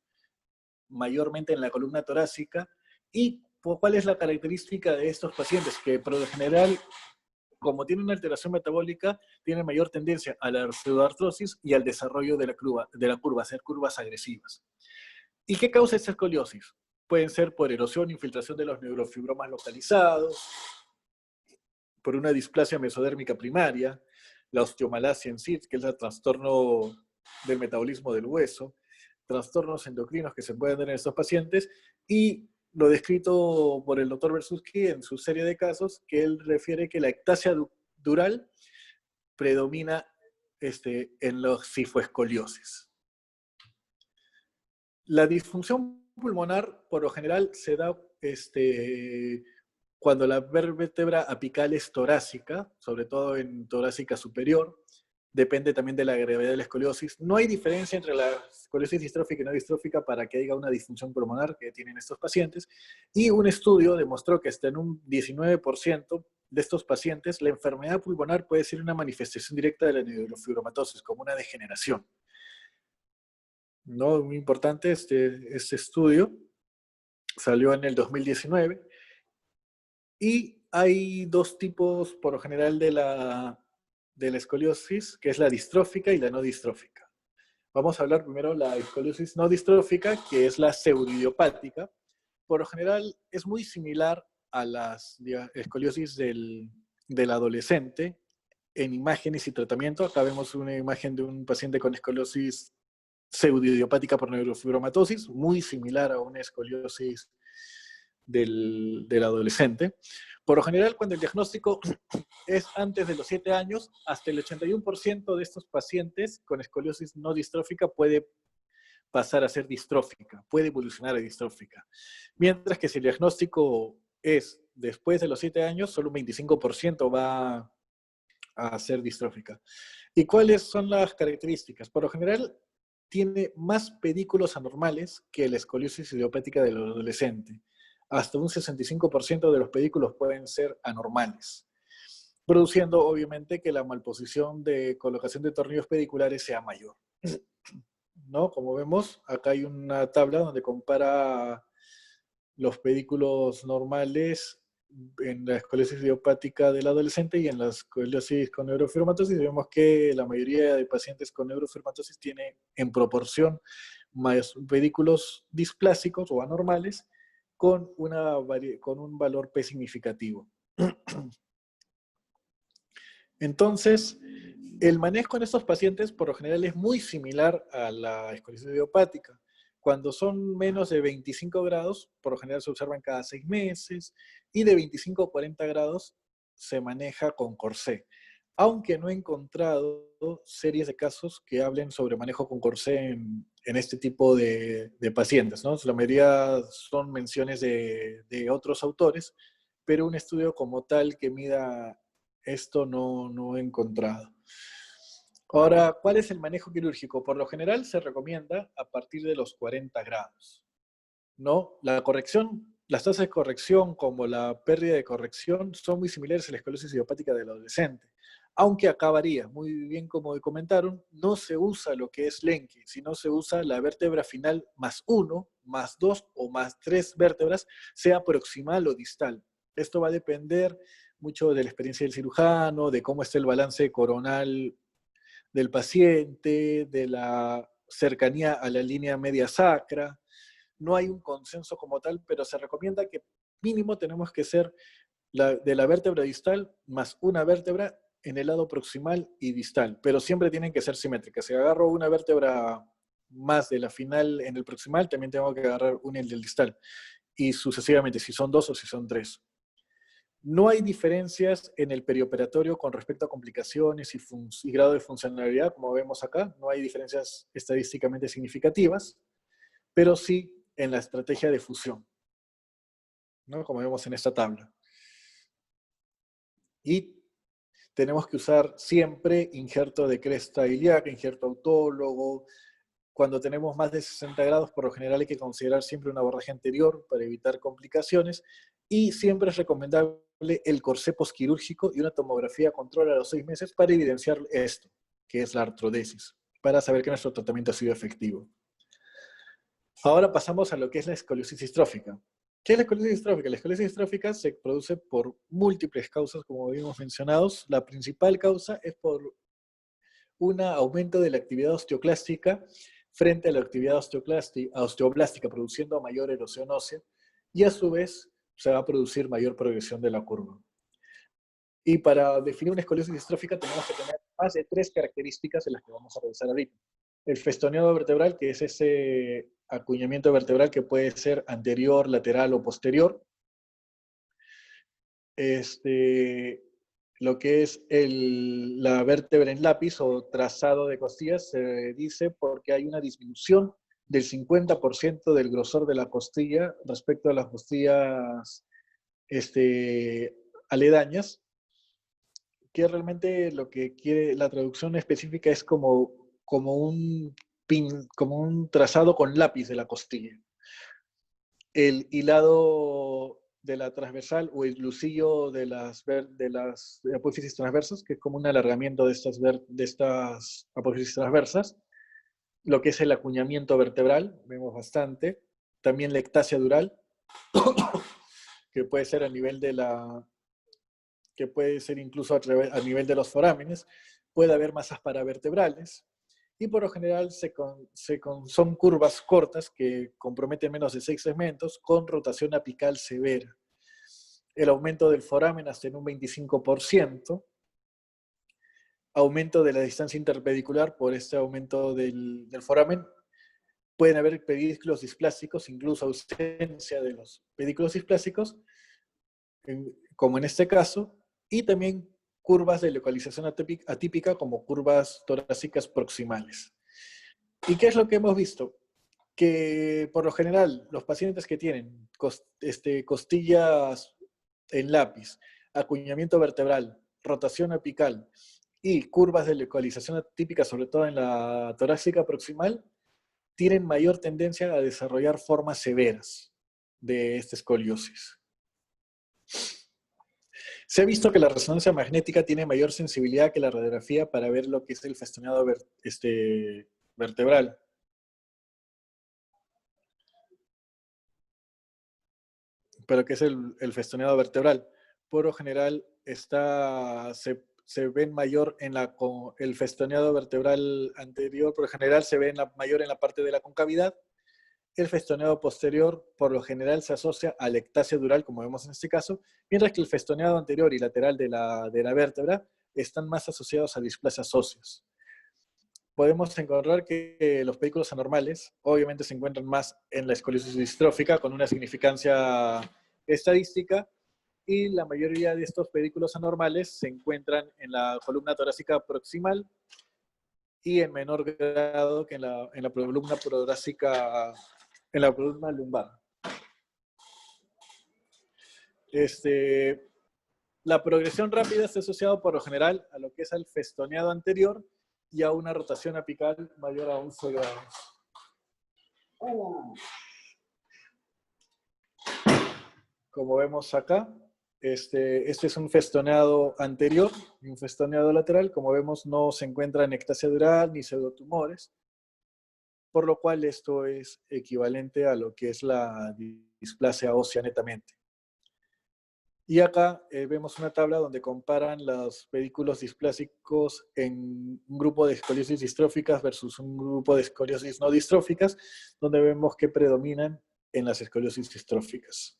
mayormente en la columna torácica. ¿Y cuál es la característica de estos pacientes? Que por lo general, como tienen una alteración metabólica, tienen mayor tendencia a la pseudoartrosis y al desarrollo de la curva, hacer curvas agresivas. ¿Y qué causa esta escoliosis? Pueden ser por erosión, infiltración de los neurofibromas localizados, por una displasia mesodérmica primaria, la osteomalacia en sí, que es el trastorno del metabolismo del hueso, trastornos endocrinos que se pueden dar en estos pacientes, y lo descrito por el doctor Bersuski en su serie de casos, que él refiere que la ectasia dural predomina en los cifoescoliosis. La disfunción pulmonar, por lo general, se da cuando la vértebra apical es torácica, sobre todo en torácica superior. Depende también de la gravedad de la escoliosis. No hay diferencia entre la escoliosis distrófica y no distrófica para que haya una disfunción pulmonar que tienen estos pacientes. Y un estudio demostró que hasta en un 19% de estos pacientes la enfermedad pulmonar puede ser una manifestación directa de la neurofibromatosis, como una degeneración. ¿No? Muy importante este estudio. Salió en el 2019. Y hay dos tipos, por lo general, de la escoliosis, que es la distrófica y la no distrófica. Vamos a hablar primero de la escoliosis no distrófica, que es la pseudoidiopática. Por lo general, es muy similar a la escoliosis del adolescente en imágenes y tratamiento. Acá vemos una imagen de un paciente con escoliosis pseudoidiopática por neurofibromatosis, muy similar a una escoliosis del adolescente. Por lo general, cuando el diagnóstico es antes de los 7 años, hasta el 81% de estos pacientes con escoliosis no distrófica puede pasar a ser distrófica, puede evolucionar a distrófica. Mientras que si el diagnóstico es después de los 7 años, solo un 25% va a ser distrófica. ¿Y cuáles son las características? Por lo general, tiene más pedículos anormales que la escoliosis idiopática del adolescente. Hasta un 65% de los pedículos pueden ser anormales, produciendo obviamente que la malposición de colocación de tornillos pediculares sea mayor. ¿No? Como vemos, acá hay una tabla donde compara los pedículos normales en la escoliosis idiopática del adolescente y en la escoliosis con neurofibromatosis. Vemos que la mayoría de pacientes con neurofibromatosis tiene en proporción más pedículos displásicos o anormales con un valor P significativo. Entonces, el manejo en estos pacientes por lo general es muy similar a la escoliosis idiopática. Cuando son menos de 25 grados, por lo general se observan cada 6 meses, y de 25 a 40 grados se maneja con corsé. Aunque no he encontrado series de casos que hablen sobre manejo con corsé en este tipo de pacientes, ¿no? La mayoría son menciones de otros autores, pero un estudio como tal que mida esto no he encontrado. Ahora, ¿cuál es el manejo quirúrgico? Por lo general se recomienda a partir de los 40 grados, ¿no? La corrección, las tasas de corrección como la pérdida de corrección son muy similares a la escoliosis idiopática del adolescente. Aunque acá varía, muy bien como comentaron, no se usa lo que es Lenke, sino se usa la vértebra final más 1, más 2 o más 3 vértebras, sea proximal o distal. Esto va a depender mucho de la experiencia del cirujano, de cómo esté el balance coronal del paciente, de la cercanía a la línea media sacra. No hay un consenso como tal, pero se recomienda que mínimo tenemos que ser de la vértebra distal más una vértebra en el lado proximal y distal, pero siempre tienen que ser simétricas. Si agarro una vértebra más de la final en el proximal, también tengo que agarrar una en el distal, y sucesivamente, si son 2 o si son 3. No hay diferencias en el perioperatorio con respecto a complicaciones y grado de funcionalidad, como vemos acá. No hay diferencias estadísticamente significativas, pero sí en la estrategia de fusión, ¿no? Como vemos en esta tabla. Y tenemos que usar siempre injerto de cresta ilíaca, injerto autólogo. Cuando tenemos más de 60 grados, por lo general hay que considerar siempre un abordaje anterior para evitar complicaciones. Y siempre es recomendable el corsé posquirúrgico y una tomografía control a los 6 meses para evidenciar esto, que es la artrodesis, para saber que nuestro tratamiento ha sido efectivo. Ahora pasamos a lo que es la escoliosis distrófica. ¿Qué es la escoliosis distrófica? La escoliosis distrófica se produce por múltiples causas, como habíamos mencionado. La principal causa es por un aumento de la actividad osteoclástica frente a la actividad osteoblástica, produciendo mayor erosión ósea, y a su vez se va a producir mayor progresión de la curva. Y para definir una escoliosis distrófica tenemos que tener más de 3 características en las que vamos a revisar ahorita. El festoneado vertebral, que es ese acuñamiento vertebral que puede ser anterior, lateral o posterior. Lo que es la vértebra en lápiz o trazado de costillas se dice porque hay una disminución del 50% del grosor de la costilla respecto a las costillas aledañas, que realmente lo que quiere la traducción específica es como un trazado con lápiz de la costilla. El hilado de la transversal o el lucillo de las apófisis transversas, que es como un alargamiento de estas apófisis transversas. Lo que es el acuñamiento vertebral, vemos bastante. También la ectasia dural, que puede ser a nivel de que puede ser incluso a nivel de los forámenes. Puede haber masas paravertebrales. Y por lo general son curvas cortas que comprometen menos de 6 segmentos con rotación apical severa. El aumento del foramen hasta en un 25%. Aumento de la distancia interpedicular por este aumento del foramen. Pueden haber pedículos displásticos, incluso ausencia de los pedículos displásticos, como en este caso, y también curvas de localización atípica como curvas torácicas proximales. ¿Y qué es lo que hemos visto? Que por lo general los pacientes que tienen costillas en lápiz, acuñamiento vertebral, rotación apical y curvas de localización atípica, sobre todo en la torácica proximal, tienen mayor tendencia a desarrollar formas severas de esta escoliosis. Se ha visto que la resonancia magnética tiene mayor sensibilidad que la radiografía para ver lo que es el festoneado vertebral. Pero que es el festoneado vertebral. Por lo general se ven mayor en el festoneado vertebral anterior, por lo general se ve mayor en la parte de la concavidad. El festoneado posterior, por lo general, se asocia a la ectasia dural, como vemos en este caso, mientras que el festoneado anterior y lateral de la vértebra están más asociados a displasias óseas. Podemos encontrar que los pedículos anormales, obviamente, se encuentran más en la escoliosis distrófica, con una significancia estadística, y la mayoría de estos pedículos anormales se encuentran en la columna torácica proximal y en menor grado que en la columna torácica, en la columna lumbar. La progresión rápida está asociada por lo general a lo que es el festoneado anterior y a una rotación apical mayor a 11 grados. Como vemos acá, Este es un festoneado anterior y un festoneado lateral. Como vemos, no se encuentra en ectasia dural ni pseudotumores, por lo cual esto es equivalente a lo que es la displasia ósea netamente. Y acá vemos una tabla donde comparan los pedículos displásicos en un grupo de escoliosis distróficas versus un grupo de escoliosis no distróficas, donde vemos que predominan en las escoliosis distróficas.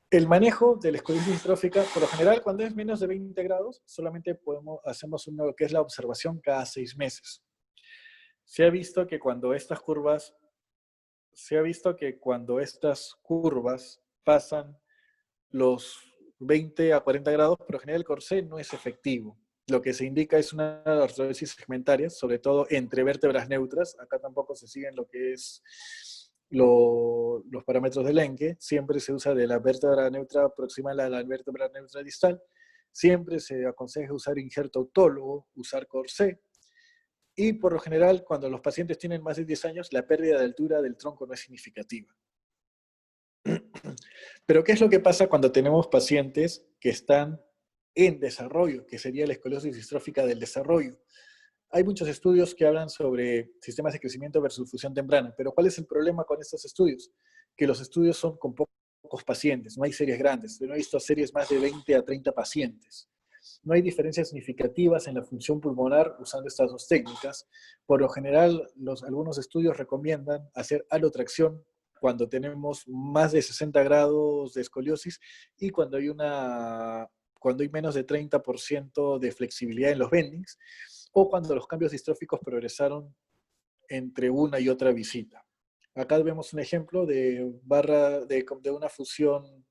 El manejo de la escoliosis distrófica, por lo general, cuando es menos de 20 grados, solamente hacemos lo que es la observación cada 6 meses. Se ha visto que cuando estas curvas pasan los 20 a 40 grados, por lo general el corsé no es efectivo. Lo que se indica es una artrosis segmentaria, sobre todo entre vértebras neutras. Acá tampoco se siguen lo que es los parámetros de Lenke. Siempre se usa de la vértebra neutra proximal a la vértebra neutra distal. Siempre se aconseja usar injerto autólogo, usar corsé. Y por lo general, cuando los pacientes tienen más de 10 años, la pérdida de altura del tronco no es significativa. Pero ¿qué es lo que pasa cuando tenemos pacientes que están en desarrollo, que sería la escoliosis distrófica del desarrollo? Hay muchos estudios que hablan sobre sistemas de crecimiento versus fusión temprana, pero ¿cuál es el problema con estos estudios? Que los estudios son con pocos pacientes, no hay series grandes. Yo no he visto series más de 20 a 30 pacientes. No hay diferencias significativas en la función pulmonar usando estas dos técnicas. Por lo general, algunos estudios recomiendan hacer alotracción cuando tenemos más de 60 grados de escoliosis y cuando hay menos de 30% de flexibilidad en los bendings, o cuando los cambios distróficos progresaron entre una y otra visita. Acá vemos un ejemplo de una fusión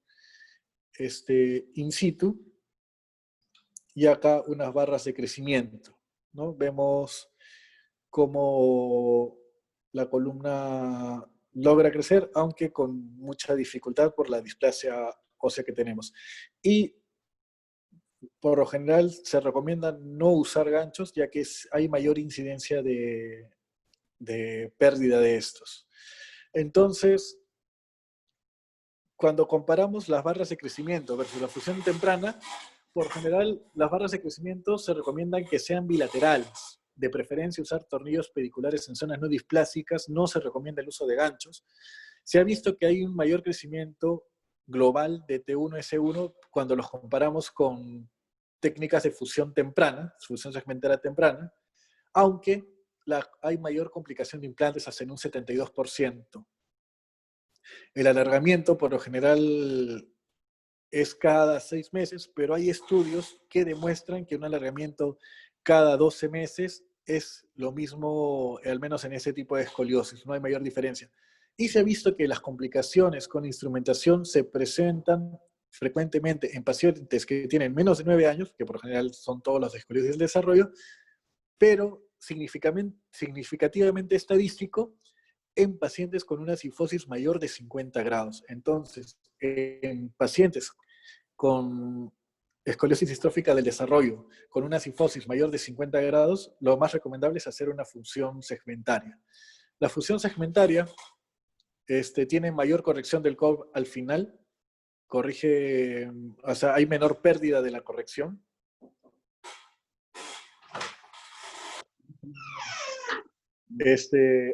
in situ, y acá unas barras de crecimiento, ¿no? Vemos cómo la columna logra crecer, aunque con mucha dificultad por la displasia ósea que tenemos. Y por lo general se recomienda no usar ganchos, ya que hay mayor incidencia de pérdida de estos. Entonces, cuando comparamos las barras de crecimiento versus la fusión temprana, por general, las barras de crecimiento se recomiendan que sean bilaterales. De preferencia, usar tornillos pediculares en zonas no displásicas. No se recomienda el uso de ganchos. Se ha visto que hay un mayor crecimiento global de T1-S1 cuando los comparamos con técnicas de fusión temprana, fusión segmentaria temprana, aunque hay mayor complicación de implantes hasta en un 72%. El alargamiento, por lo general, es cada 6 meses, pero hay estudios que demuestran que un alargamiento cada 12 meses es lo mismo, al menos en ese tipo de escoliosis, no hay mayor diferencia. Y se ha visto que las complicaciones con instrumentación se presentan frecuentemente en pacientes que tienen menos de 9 años, que por lo general son todos los de escoliosis del desarrollo, pero significativamente estadístico en pacientes con una cifosis mayor de 50 grados. Entonces, en pacientes con escoliosis distrófica del desarrollo, con una cifosis mayor de 50 grados, lo más recomendable es hacer una fusión segmentaria. La fusión segmentaria tiene mayor corrección del COB al final, hay menor pérdida de la corrección.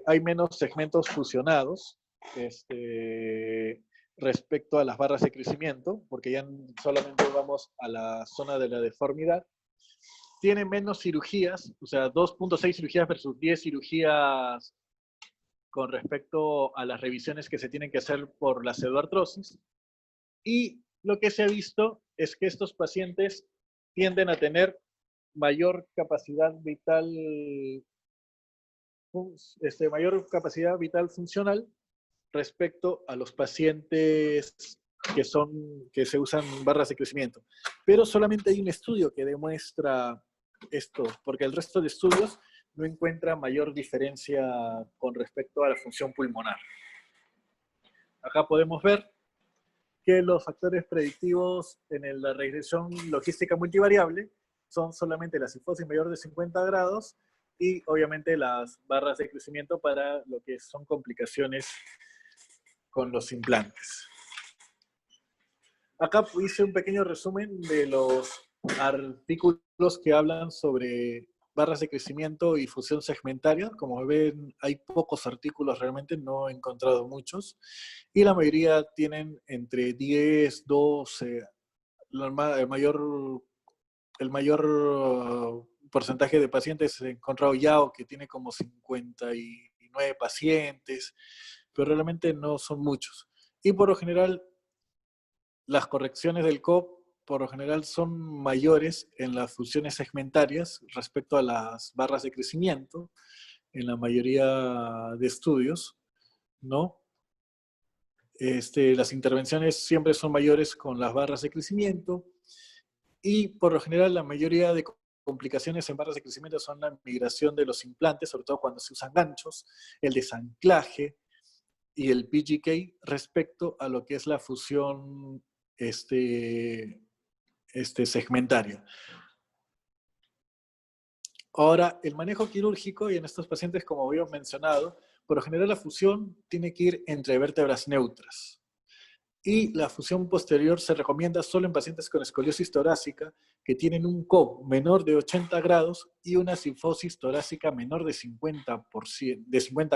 Hay menos segmentos fusionados respecto a las barras de crecimiento, porque ya solamente vamos a la zona de la deformidad. Tiene menos cirugías, o sea, 2.6 cirugías versus 10 cirugías con respecto a las revisiones que se tienen que hacer por la pseudoartrosis. Y lo que se ha visto es que estos pacientes tienden a tener mayor capacidad vital funcional respecto a los pacientes que se usan barras de crecimiento. Pero solamente hay un estudio que demuestra esto, porque el resto de estudios no encuentra mayor diferencia con respecto a la función pulmonar. Acá podemos ver que los factores predictivos en la regresión logística multivariable son solamente la cifosis mayor de 50 grados y obviamente las barras de crecimiento para lo que son complicaciones con los implantes. acá hice un pequeño resumen de los artículos que hablan sobre barras de crecimiento y fusión segmentaria. Como ven, hay pocos artículos realmente, no he encontrado muchos. Y la mayoría tienen entre 10, 12, el mayor porcentaje de pacientes he encontrado Yao, que tiene como 59 pacientes, pero realmente no son muchos. Y por lo general, las correcciones del COP por lo general son mayores en las fusiones segmentarias respecto a las barras de crecimiento, en la mayoría de estudios, ¿no? Las intervenciones siempre son mayores con las barras de crecimiento, y por lo general la mayoría de complicaciones en barras de crecimiento son la migración de los implantes, sobre todo cuando se usan ganchos, el desanclaje y el PGK respecto a lo que es la fusión segmentaria. Ahora, el manejo quirúrgico, y en estos pacientes, como habíamos mencionado, por lo general la fusión tiene que ir entre vértebras neutras. Y la fusión posterior se recomienda solo en pacientes con escoliosis torácica que tienen un COP menor de 80 grados y una sifosis torácica menor de 50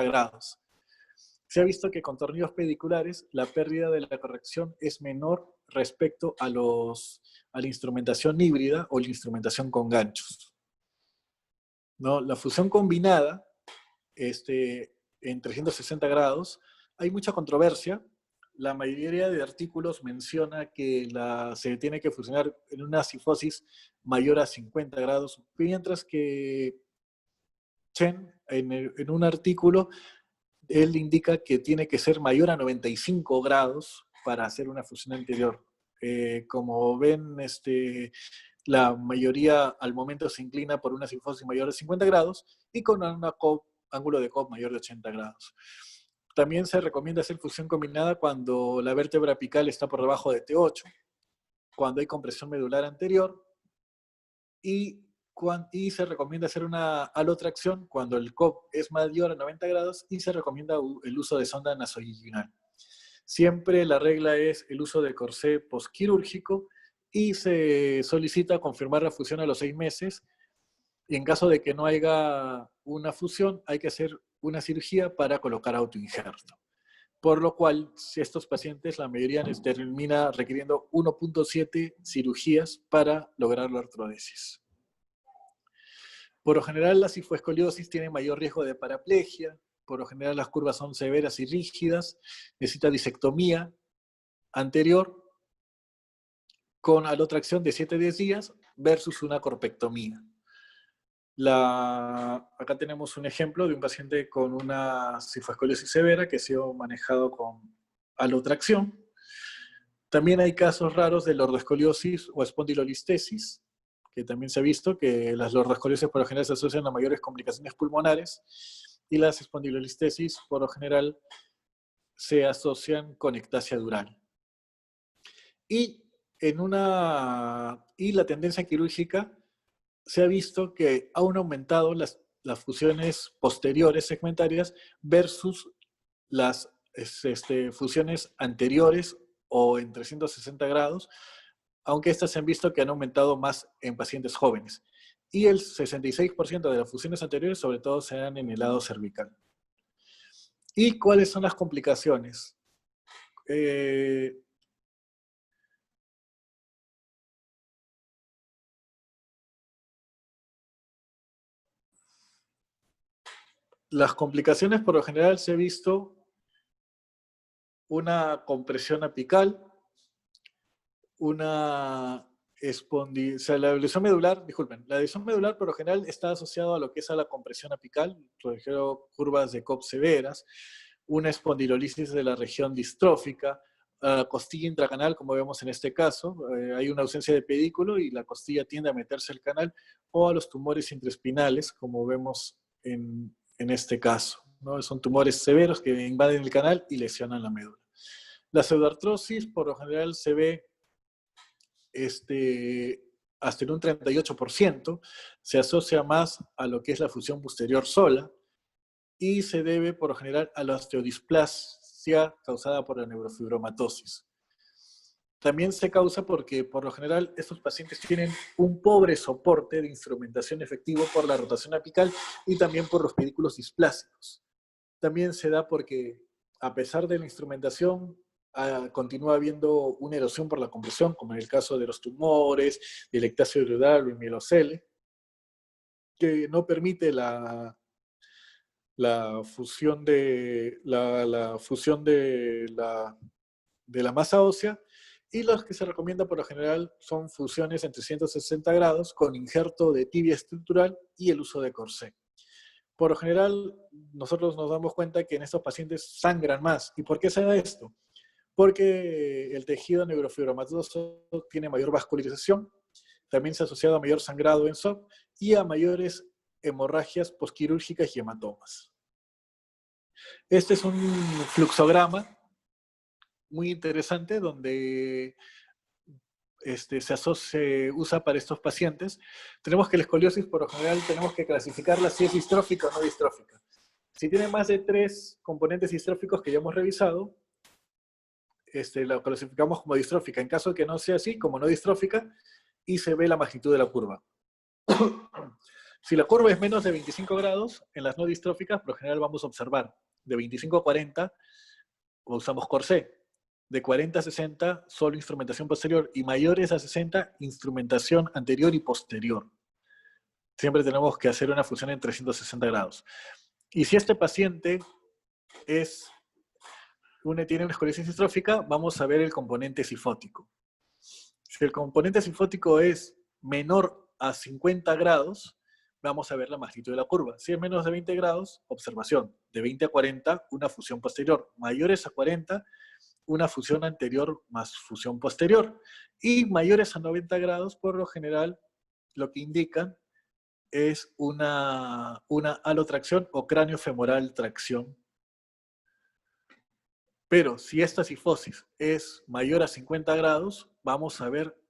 grados. Se ha visto que con tornillos pediculares la pérdida de la corrección es menor respecto a la instrumentación híbrida o la instrumentación con ganchos, ¿no? La fusión combinada en 360 grados, hay mucha controversia. La mayoría de artículos menciona que se tiene que fusionar en una sifosis mayor a 50 grados, mientras que Chen, en un artículo, él indica que tiene que ser mayor a 95 grados para hacer una fusión anterior. Como ven, la mayoría al momento se inclina por una sifosis mayor de 50 grados y con un ángulo de COP mayor de 80 grados. También se recomienda hacer fusión combinada cuando la vértebra apical está por debajo de T8, cuando hay compresión medular anterior, y se recomienda hacer una alotracción cuando el COP es mayor a 90 grados y se recomienda el uso de sonda nasoinguinal. Siempre la regla es el uso de corsé postquirúrgico y se solicita confirmar la fusión a los 6 meses. Y en caso de que no haya una fusión, hay que hacer una cirugía para colocar autoinjerto. Por lo cual, si estos pacientes, la mayoría termina requiriendo 1.7 cirugías para lograr la artrodesis. Por lo general, la cifoescoliosis tiene mayor riesgo de paraplegia. Por lo general, las curvas son severas y rígidas. Necesita disectomía anterior con alotracción de 7 a 10 días versus una corpectomía. Acá tenemos un ejemplo de un paciente con una cifoescoliosis severa que ha sido manejado con alotracción. También hay casos raros de lordoescoliosis o espondilolistesis, que también se ha visto que las lordoescoliosis por lo general se asocian a mayores complicaciones pulmonares y las espondilolistesis por lo general se asocian con ectasia dural. Y la tendencia quirúrgica se ha visto que han aumentado las fusiones posteriores segmentarias versus las fusiones anteriores o en 360 grados, aunque estas se han visto que han aumentado más en pacientes jóvenes. Y el 66% de las fusiones anteriores sobre todo se dan en el lado cervical. ¿Y cuáles son las complicaciones? Las complicaciones por lo general se ha visto una compresión apical, la lesión medular, disculpen, la lesión medular por lo general está asociada a lo que es a la compresión apical, por ejemplo, curvas de COP severas, una espondilolisis de la región distrófica, a la costilla intracanal, como vemos en este caso, hay una ausencia de pedículo y la costilla tiende a meterse al canal, o a los tumores intraespinales, como vemos en este caso, ¿no? Son tumores severos que invaden el canal y lesionan la médula. La pseudoartrosis por lo general se ve hasta en un 38%, se asocia más a lo que es la fusión posterior sola y se debe por lo general a la osteodisplasia causada por la neurofibromatosis. también se causa porque por lo general estos pacientes tienen un pobre soporte de instrumentación efectivo por la rotación apical y también por los pedículos displásicos. También se da porque a pesar de la instrumentación continúa habiendo una erosión por la compresión, como en el caso de los tumores, del ectasio hialural o el mielocele, que no permite la fusión de la masa ósea, y los que se recomienda por lo general son fusiones en 360 grados con injerto de tibia estructural y el uso de corsé. Por lo general, nosotros nos damos cuenta que en estos pacientes sangran más. ¿Y por qué se da esto? Porque el tejido neurofibromatoso tiene mayor vascularización, también se ha asociado a mayor sangrado en SOP y a mayores hemorragias posquirúrgicas y hematomas. Este es un fluxograma muy interesante donde se usa para estos pacientes. Tenemos que la escoliosis, por lo general, tenemos que clasificarla si es distrófica o no distrófica. Si tiene más de 3 componentes distróficos que ya hemos revisado, la clasificamos como distrófica. En caso de que no sea así, como no distrófica, y se ve la magnitud de la curva. Si la curva es menos de 25 grados, en las no distróficas, por lo general vamos a observar de 25 a 40, usamos corsé. De 40 a 60, solo instrumentación posterior. Y mayores a 60, instrumentación anterior y posterior. Siempre tenemos que hacer una fusión en 360 grados. Y si este paciente tiene una escoliosis distrófica, vamos a ver el componente sifótico. Si el componente sifótico es menor a 50 grados, vamos a ver la magnitud de la curva. Si es menos de 20 grados, observación. De 20 a 40, una fusión posterior. Mayores a 40, una fusión anterior más fusión posterior. Y mayores a 90 grados, por lo general, lo que indican es una alotracción o cráneo-femoral tracción. Pero si esta sifosis es mayor a 50 grados, vamos a ver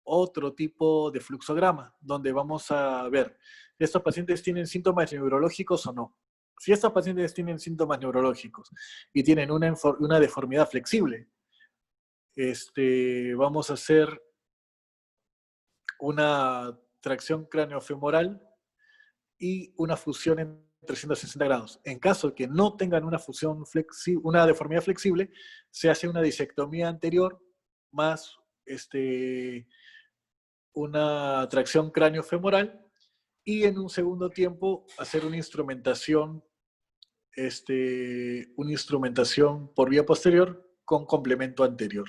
otro tipo de fluxograma, donde vamos a ver, ¿estos pacientes tienen síntomas neurológicos o no? Si estos pacientes tienen síntomas neurológicos y tienen una deformidad flexible, vamos a hacer una tracción craneofemoral y una fusión en 360 grados. En caso de que no tengan una deformidad flexible, se hace una disectomía anterior más una tracción craneofemoral y en un segundo tiempo hacer una instrumentación por vía posterior con complemento anterior.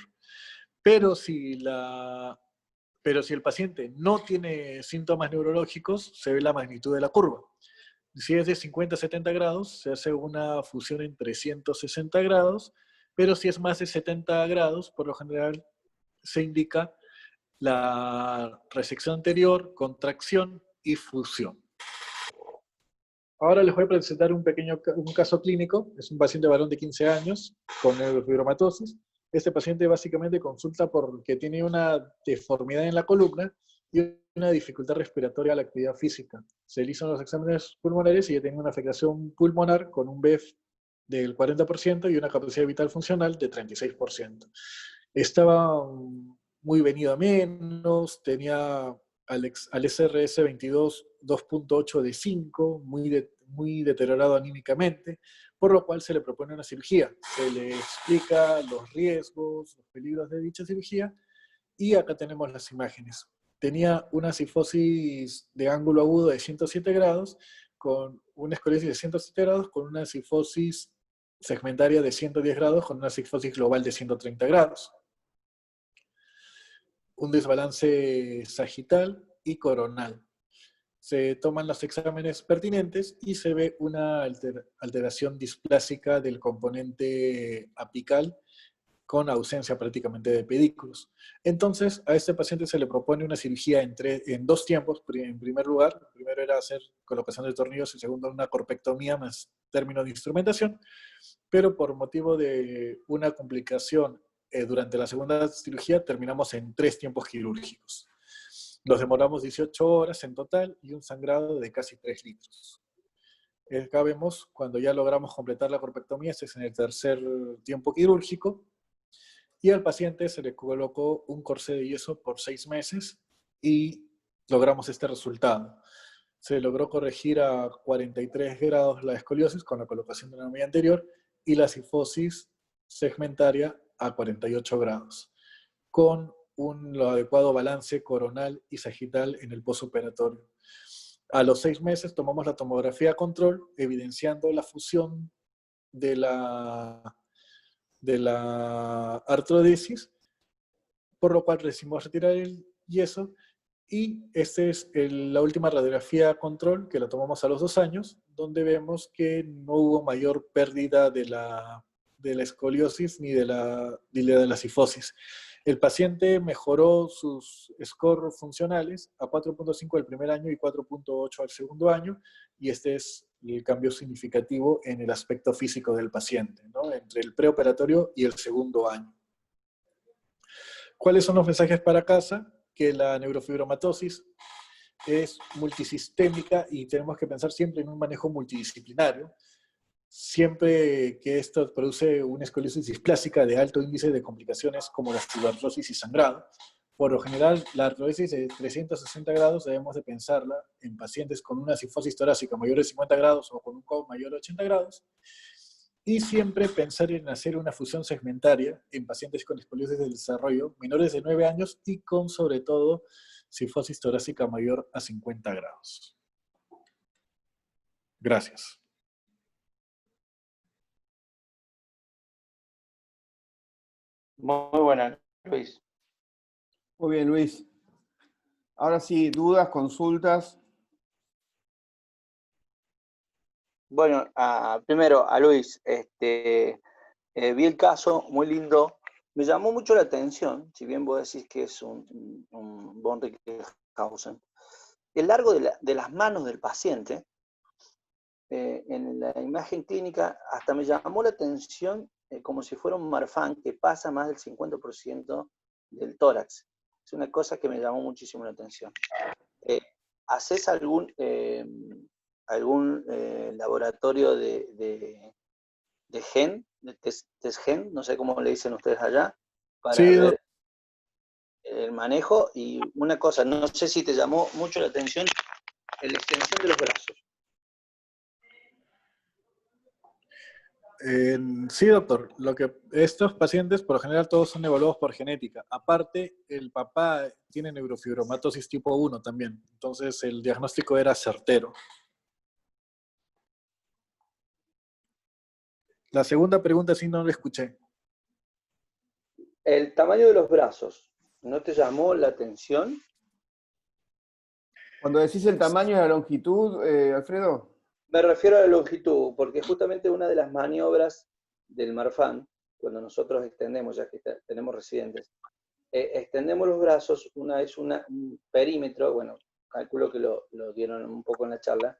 Pero si el paciente no tiene síntomas neurológicos, se ve la magnitud de la curva. Si es de 50 a 70 grados, se hace una fusión en 360 grados, pero si es más de 70 grados, por lo general se indica la resección anterior, contracción y fusión. Ahora les voy a presentar un caso clínico. Es un paciente varón de 15 años con neurofibromatosis. Este paciente básicamente consulta porque tiene una deformidad en la columna y una dificultad respiratoria a la actividad física. Se le hizo los exámenes pulmonares y ya tenía una afectación pulmonar con un BEF del 40% y una capacidad vital funcional de 36%. Estaba muy venido a menos, tenía al SRS-22 2.8 de 5, muy deteriorado anímicamente, por lo cual se le propone una cirugía. Se le explica los riesgos, los peligros de dicha cirugía, y acá tenemos las imágenes. Tenía una sifosis de ángulo agudo de 107 grados, con una escoliosis de 107 grados, con una sifosis segmentaria de 110 grados, con una sifosis global de 130 grados. Un desbalance sagital y coronal. Se toman los exámenes pertinentes y se ve una alteración displásica del componente apical con ausencia prácticamente de pedículos. Entonces, a este paciente se le propone una cirugía en 2 tiempos. En primer lugar, el primero era hacer colocación de tornillos, y segundo, una corpectomía más término de instrumentación, pero por motivo de una complicación durante la segunda cirugía, terminamos en 3 tiempos quirúrgicos. Nos demoramos 18 horas en total y un sangrado de casi 3 litros. Acá vemos cuando ya logramos completar la corpectomía, este es en el tercer tiempo quirúrgico, y al paciente se le colocó un corsé de yeso por 6 meses y logramos este resultado. Se logró corregir a 43 grados la escoliosis con la colocación de la media anterior y la cifosis segmentaria a 48 grados, con un adecuado balance coronal y sagital en el postoperatorio. A los 6 meses tomamos la tomografía control, evidenciando la fusión de la artrodesis, por lo cual decidimos retirar el yeso, y esta es la última radiografía control, que la tomamos a los 2 años, donde vemos que no hubo mayor pérdida de la escoliosis ni de la cifosis. El paciente mejoró sus scores funcionales a 4.5 el primer año y 4.8 al segundo año, y este es el cambio significativo en el aspecto físico del paciente, ¿no? Entre el preoperatorio y el segundo año. ¿Cuáles son los mensajes para casa? Que la neurofibromatosis es multisistémica y tenemos que pensar siempre en un manejo multidisciplinario. Siempre que esto produce una escoliosis displásica de alto índice de complicaciones como la cigarrosis y sangrado, por lo general la artrodesis de 360 grados debemos de pensarla en pacientes con una cifosis torácica mayor de 50 grados o con un COV mayor de 80 grados, y siempre pensar en hacer una fusión segmentaria en pacientes con escoliosis del desarrollo menores de 9 años y con, sobre todo, cifosis torácica mayor a 50 grados. Gracias. Muy buena, Luis. Muy bien, Luis. Ahora sí, dudas, consultas. Bueno, primero a Luis, vi el caso, muy lindo. Me llamó mucho la atención, si bien vos decís que es un von Rickenhausen, el largo de las manos del paciente. En la imagen clínica hasta me llamó la atención como si fuera un Marfan que pasa más del 50% del tórax. Es una cosa que me llamó muchísimo la atención. ¿Haces algún laboratorio de gen, de test gen, no sé cómo le dicen ustedes allá, para Sí, ver el manejo? Y una cosa, no sé si te llamó mucho la atención la extensión de los brazos. Sí, doctor. Estos pacientes, por lo general, todos son evaluados por genética. Aparte, el papá tiene neurofibromatosis tipo 1 también. Entonces, el diagnóstico era certero. La segunda pregunta sí no la escuché. El tamaño de los brazos, ¿no te llamó la atención? Cuando decís el tamaño y la longitud, Alfredo. Me refiero a la longitud, porque justamente una de las maniobras del Marfan, cuando nosotros extendemos, ya que tenemos residentes, extendemos los brazos, una es un perímetro, bueno, calculo que lo dieron un poco en la charla.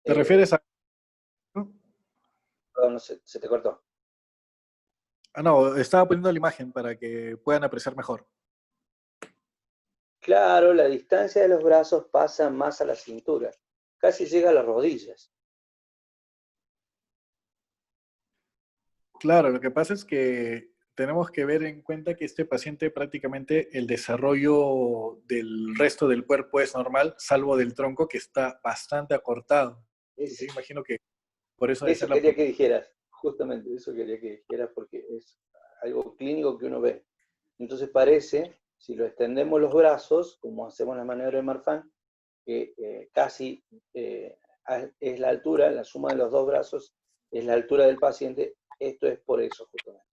¿Te refieres a...? Perdón, no sé, se te cortó. No, estaba poniendo la imagen para que puedan apreciar mejor. Claro, la distancia de los brazos pasa más a la cintura, casi llega a las rodillas. Claro, lo que pasa es que tenemos que ver en cuenta que este paciente prácticamente el desarrollo del resto del cuerpo es normal, salvo del tronco que está bastante acortado. Entonces, imagino que por eso... Eso quería que dijeras, justamente eso quería que dijeras, porque es algo clínico que uno ve. Entonces parece, si lo extendemos los brazos, como hacemos la maniobra de Marfan, que casi es la altura, la suma de los dos brazos es la altura del paciente. Esto es por eso, justamente.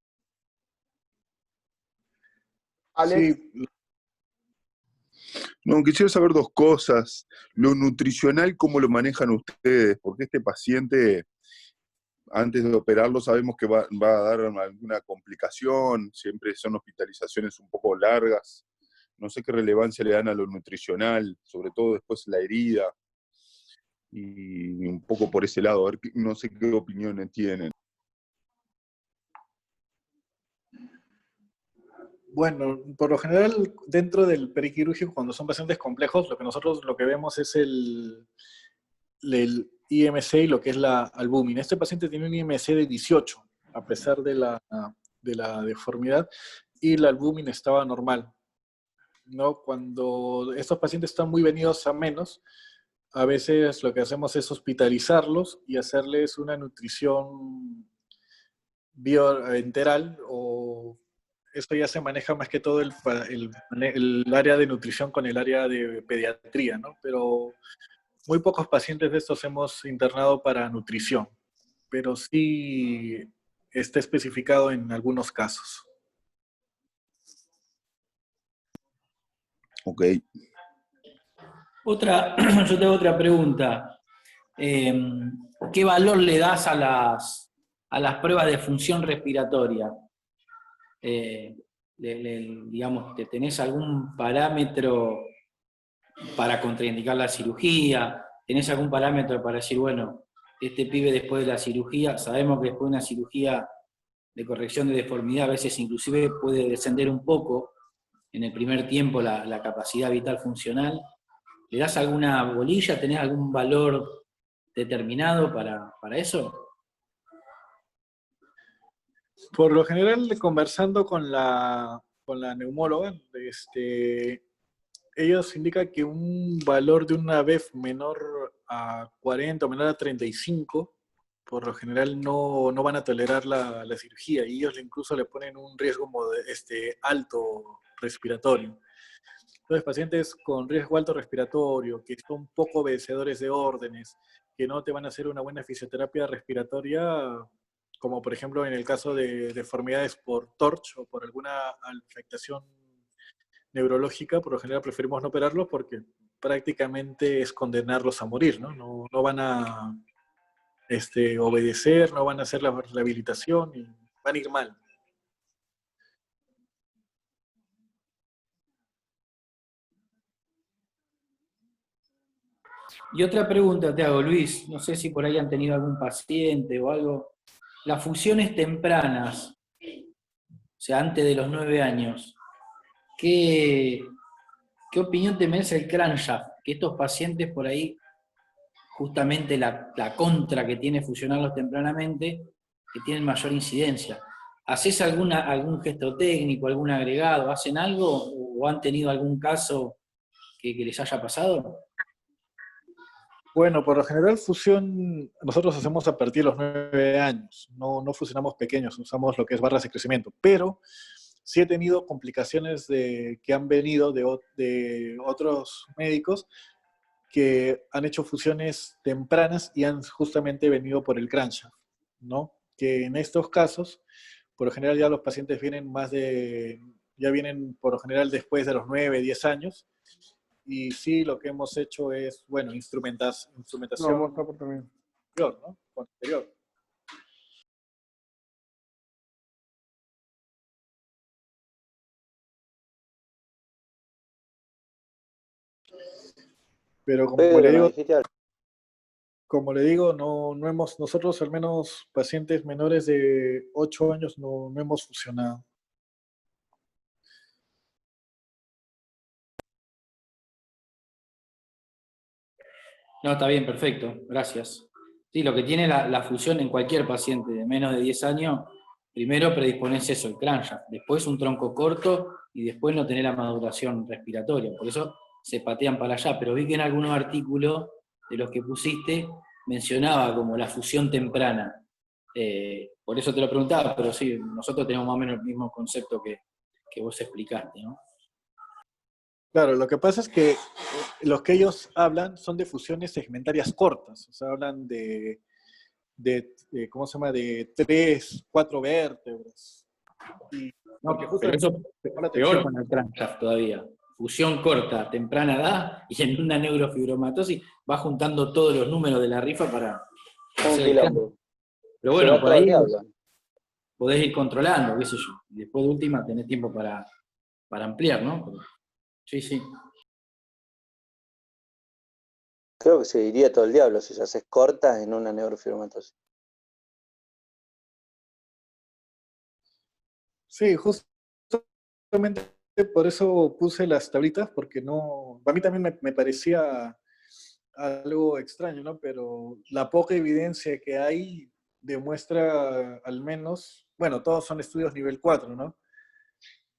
Alex. Sí. No, quisiera saber dos cosas. Lo nutricional, ¿cómo lo manejan ustedes? Porque este paciente, antes de operarlo, sabemos que va a dar alguna complicación, siempre son hospitalizaciones un poco largas. No sé qué relevancia le dan a lo nutricional, sobre todo después la herida, y un poco por ese lado. A ver, no sé qué opiniones tienen. Bueno, por lo general, dentro del periquirúrgico, cuando son pacientes complejos, lo que vemos es el IMC y lo que es la albúmina. Este paciente tiene un IMC de 18, a pesar de la deformidad, y la albúmina estaba normal, ¿no? Cuando estos pacientes están muy venidos a menos, a veces lo que hacemos es hospitalizarlos y hacerles una nutrición bioenteral, o esto ya se maneja más que todo el área de nutrición con el área de pediatría, ¿no? Pero muy pocos pacientes de estos hemos internado para nutrición, pero sí está especificado en algunos casos. Ok. Yo tengo otra pregunta. ¿Qué valor le das a las pruebas de función respiratoria? Digamos, ¿tenés algún parámetro para contraindicar la cirugía? ¿Tenés algún parámetro para decir, bueno, este pibe después de la cirugía, sabemos que después de una cirugía de corrección de deformidad a veces inclusive puede descender un poco en el primer tiempo la capacidad vital funcional? ¿Le das alguna bolilla? ¿Tenés algún valor determinado para eso? Por lo general, conversando con la neumóloga, ellos indican que un valor de una BEF menor a 40 o menor a 35, por lo general no van a tolerar la cirugía, y ellos incluso le ponen un riesgo alto respiratorio. Entonces, pacientes con riesgo alto respiratorio, que son poco obedecedores de órdenes, que no te van a hacer una buena fisioterapia respiratoria, como por ejemplo en el caso de deformidades por TORCH o por alguna afectación neurológica, por lo general preferimos no operarlos porque prácticamente es condenarlos a morir, ¿no? No van a obedecer, no van a hacer la rehabilitación y van a ir mal. Y otra pregunta te hago, Luis, no sé si por ahí han tenido algún paciente o algo. Las fusiones tempranas, o sea, antes de los 9 años, ¿qué opinión te merece el crankshaft? Que estos pacientes por ahí, justamente la contra que tiene fusionarlos tempranamente, que tienen mayor incidencia. ¿Haces algún gesto técnico, algún agregado? ¿Hacen algo o han tenido algún caso que les haya pasado? Bueno, por lo general fusión nosotros hacemos a partir de los 9 años, no fusionamos pequeños, usamos lo que es barras de crecimiento, pero sí he tenido complicaciones que han venido de otros médicos que han hecho fusiones tempranas y han justamente venido por el crankshaft, ¿no? Que en estos casos, por lo general ya los pacientes ya vienen por lo general después de los 9, 10 años, y sí lo que hemos hecho es, bueno, instrumentación anterior, ¿no? Anterior. Pero como le digo, no hemos, nosotros al menos pacientes menores de 8 años no hemos fusionado. No, está bien, perfecto, gracias. Sí, lo que tiene la fusión en cualquier paciente de menos de 10 años, primero predispones eso, el crankshaft, después un tronco corto y después no tener la maduración respiratoria. Por eso se patean para allá. Pero vi que en algunos artículos de los que pusiste mencionaba como la fusión temprana. Por eso te lo preguntaba, pero sí, nosotros tenemos más o menos el mismo concepto que vos explicaste, ¿no? Claro, lo que pasa es que los que ellos hablan son de fusiones segmentarias cortas, o sea, hablan ¿cómo se llama?, de 3, 4 vértebras. No, pero eso es peor con el crankshaft todavía. Fusión corta, temprana edad, y en una neurofibromatosis va juntando todos los números de la rifa para hacer el crankshaft. Pero bueno, por ahí podés ir controlando, qué sé yo. Y después de última tenés tiempo para ampliar, ¿no? Sí, sí. Creo que se diría todo el diablo si se haces cortas en una neurofibromatosis. Sí, justamente por eso puse las tablitas, porque a mí también me parecía algo extraño, ¿no? Pero la poca evidencia que hay demuestra al menos, bueno, todos son estudios nivel 4, ¿no?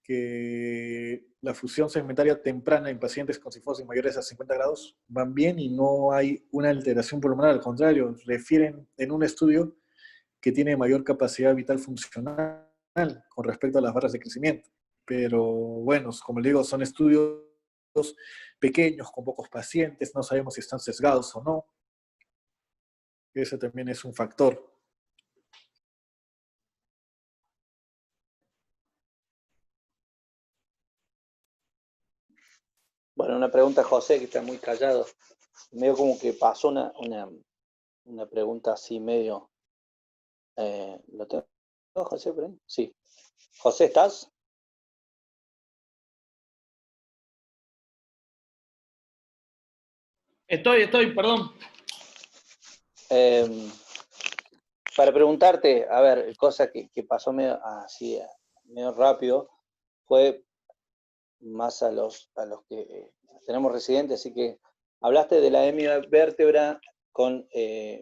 que la fusión segmentaria temprana en pacientes con cifosis mayores a 50 grados van bien y no hay una alteración pulmonar, al contrario, refieren en un estudio que tiene mayor capacidad vital funcional con respecto a las barras de crecimiento. Pero bueno, como le digo, son estudios pequeños, con pocos pacientes, no sabemos si están sesgados o no. Ese también es un factor. Bueno, una pregunta a José, que está muy callado. Medio como que pasó una pregunta así medio... ¿Lo tengo, José, por ahí? Sí. José, ¿estás? Estoy, perdón. Para preguntarte, a ver, cosa que pasó medio así, medio rápido, fue más a los que tenemos residentes, así que hablaste de la hemivértebra con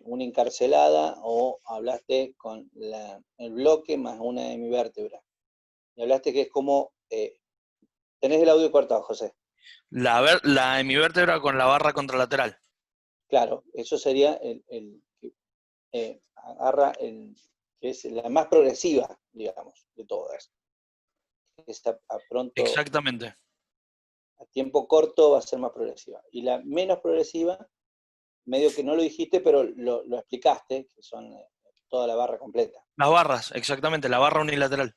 una encarcelada, o hablaste con el bloque más una hemivértebra. Y hablaste que es como... tenés el audio cortado, José. La hemivértebra con la barra contralateral. Claro, eso sería el que agarra, que es la más progresiva, digamos, de todas. Está a pronto... Exactamente. A tiempo corto va a ser más progresiva. Y la menos progresiva, medio que no lo dijiste, pero lo explicaste, que son toda la barra completa. Las barras, exactamente, la barra unilateral.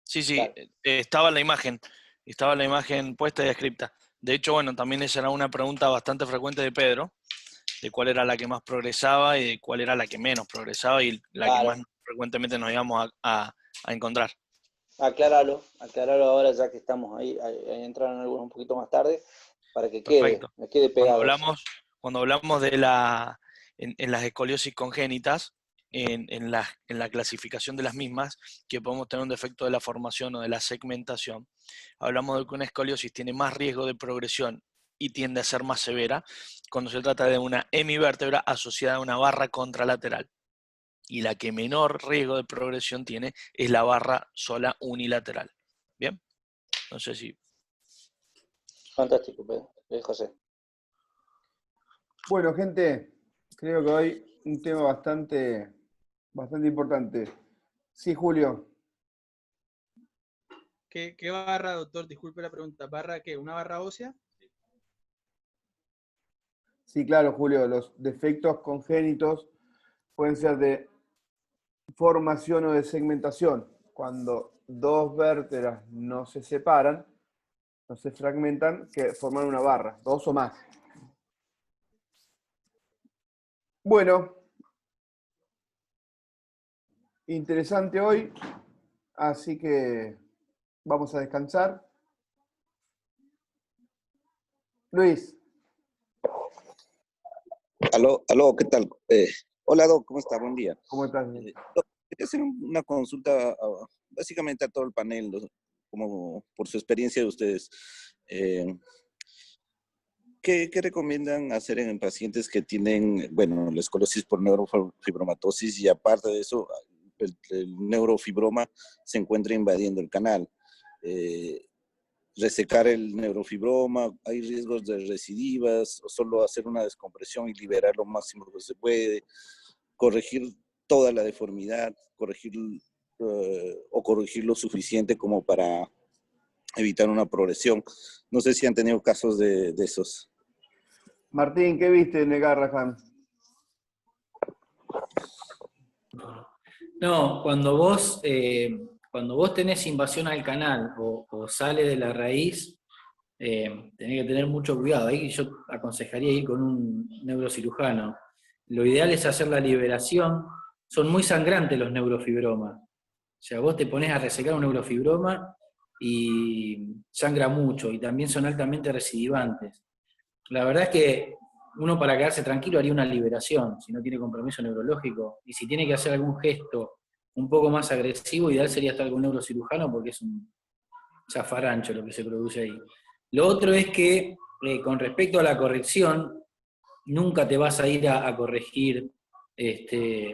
Sí, Claro. estaba la imagen puesta y descripta. De hecho, bueno, también esa era una pregunta bastante frecuente de Pedro, de cuál era la que más progresaba y de cuál era la que menos progresaba y la Claro. que más frecuentemente nos íbamos a encontrar. Acláralo ahora, ya que estamos ahí entraron algunos un poquito más tarde, para que Perfecto. me quede pegado. Cuando hablamos de en las escoliosis congénitas, en la clasificación de las mismas, que podemos tener un defecto de la formación o de la segmentación, hablamos de que una escoliosis tiene más riesgo de progresión y tiende a ser más severa cuando se trata de una hemivértebra asociada a una barra contralateral. Y la que menor riesgo de progresión tiene es la barra sola unilateral. ¿Bien? No sé si... Fantástico, Pedro. José. Bueno, gente, creo que hoy un tema bastante importante. Sí, Julio. ¿Qué barra, doctor? Disculpe la pregunta. ¿Barra qué? ¿Una barra ósea? Sí, claro, Julio. Los defectos congénitos pueden ser de formación o de segmentación. Cuando dos vértebras no se separan, no se fragmentan, que forman una barra, dos o más. Bueno, interesante hoy, así que vamos a descansar. Luis. Aló, ¿qué tal? Hola, Doc, ¿cómo está? Buen día. ¿Cómo estás? Doc, quería hacer una consulta básicamente a todo el panel, como por su experiencia de ustedes. ¿Qué recomiendan hacer en pacientes que tienen, bueno, la esclerosis por neurofibromatosis y aparte de eso, el neurofibroma se encuentra invadiendo el canal? Resecar el neurofibroma, hay riesgos de recidivas, o solo hacer una descompresión y liberar lo máximo que se puede, corregir toda la deformidad, corregir lo suficiente como para evitar una progresión. No sé si han tenido casos de esos. Martín, ¿qué viste en el Garrahan? No, cuando vos tenés invasión al canal o sale de la raíz, tenés que tener mucho cuidado. Ahí yo aconsejaría ir con un neurocirujano. Lo ideal es hacer la liberación. Son muy sangrantes los neurofibromas. O sea, vos te pones a resecar un neurofibroma y sangra mucho, y también son altamente recidivantes. La verdad es que uno, para quedarse tranquilo, haría una liberación, si no tiene compromiso neurológico, y si tiene que hacer algún gesto un poco más agresivo, ideal sería estar con un neurocirujano, porque es un zafarrancho lo que se produce ahí. Lo otro es que, con respecto a la corrección, nunca te vas a ir a corregir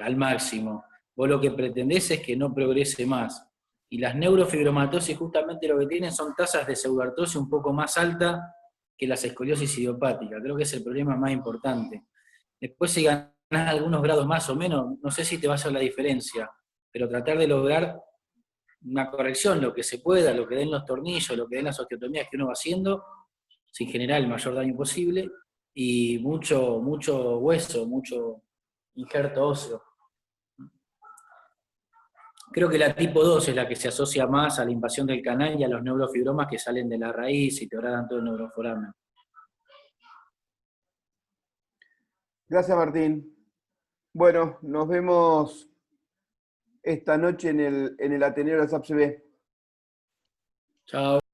al máximo. Vos lo que pretendés es que no progrese más. Y las neurofibromatosis justamente lo que tienen son tasas de pseudoartrosis un poco más altas que las escoliosis idiopáticas. Creo que es el problema más importante. Después si ganás algunos grados más o menos, no sé si te va a hacer la diferencia, pero tratar de lograr una corrección, lo que se pueda, lo que den los tornillos, lo que den las osteotomías que uno va haciendo, sin generar el mayor daño posible, y mucho hueso, mucho injerto óseo. Creo que la tipo 2 es la que se asocia más a la invasión del canal y a los neurofibromas que salen de la raíz y te degradan todo el neuroforamen. Gracias, Martín. Bueno, nos vemos esta noche en el Ateneo de la SAPCB. Chao.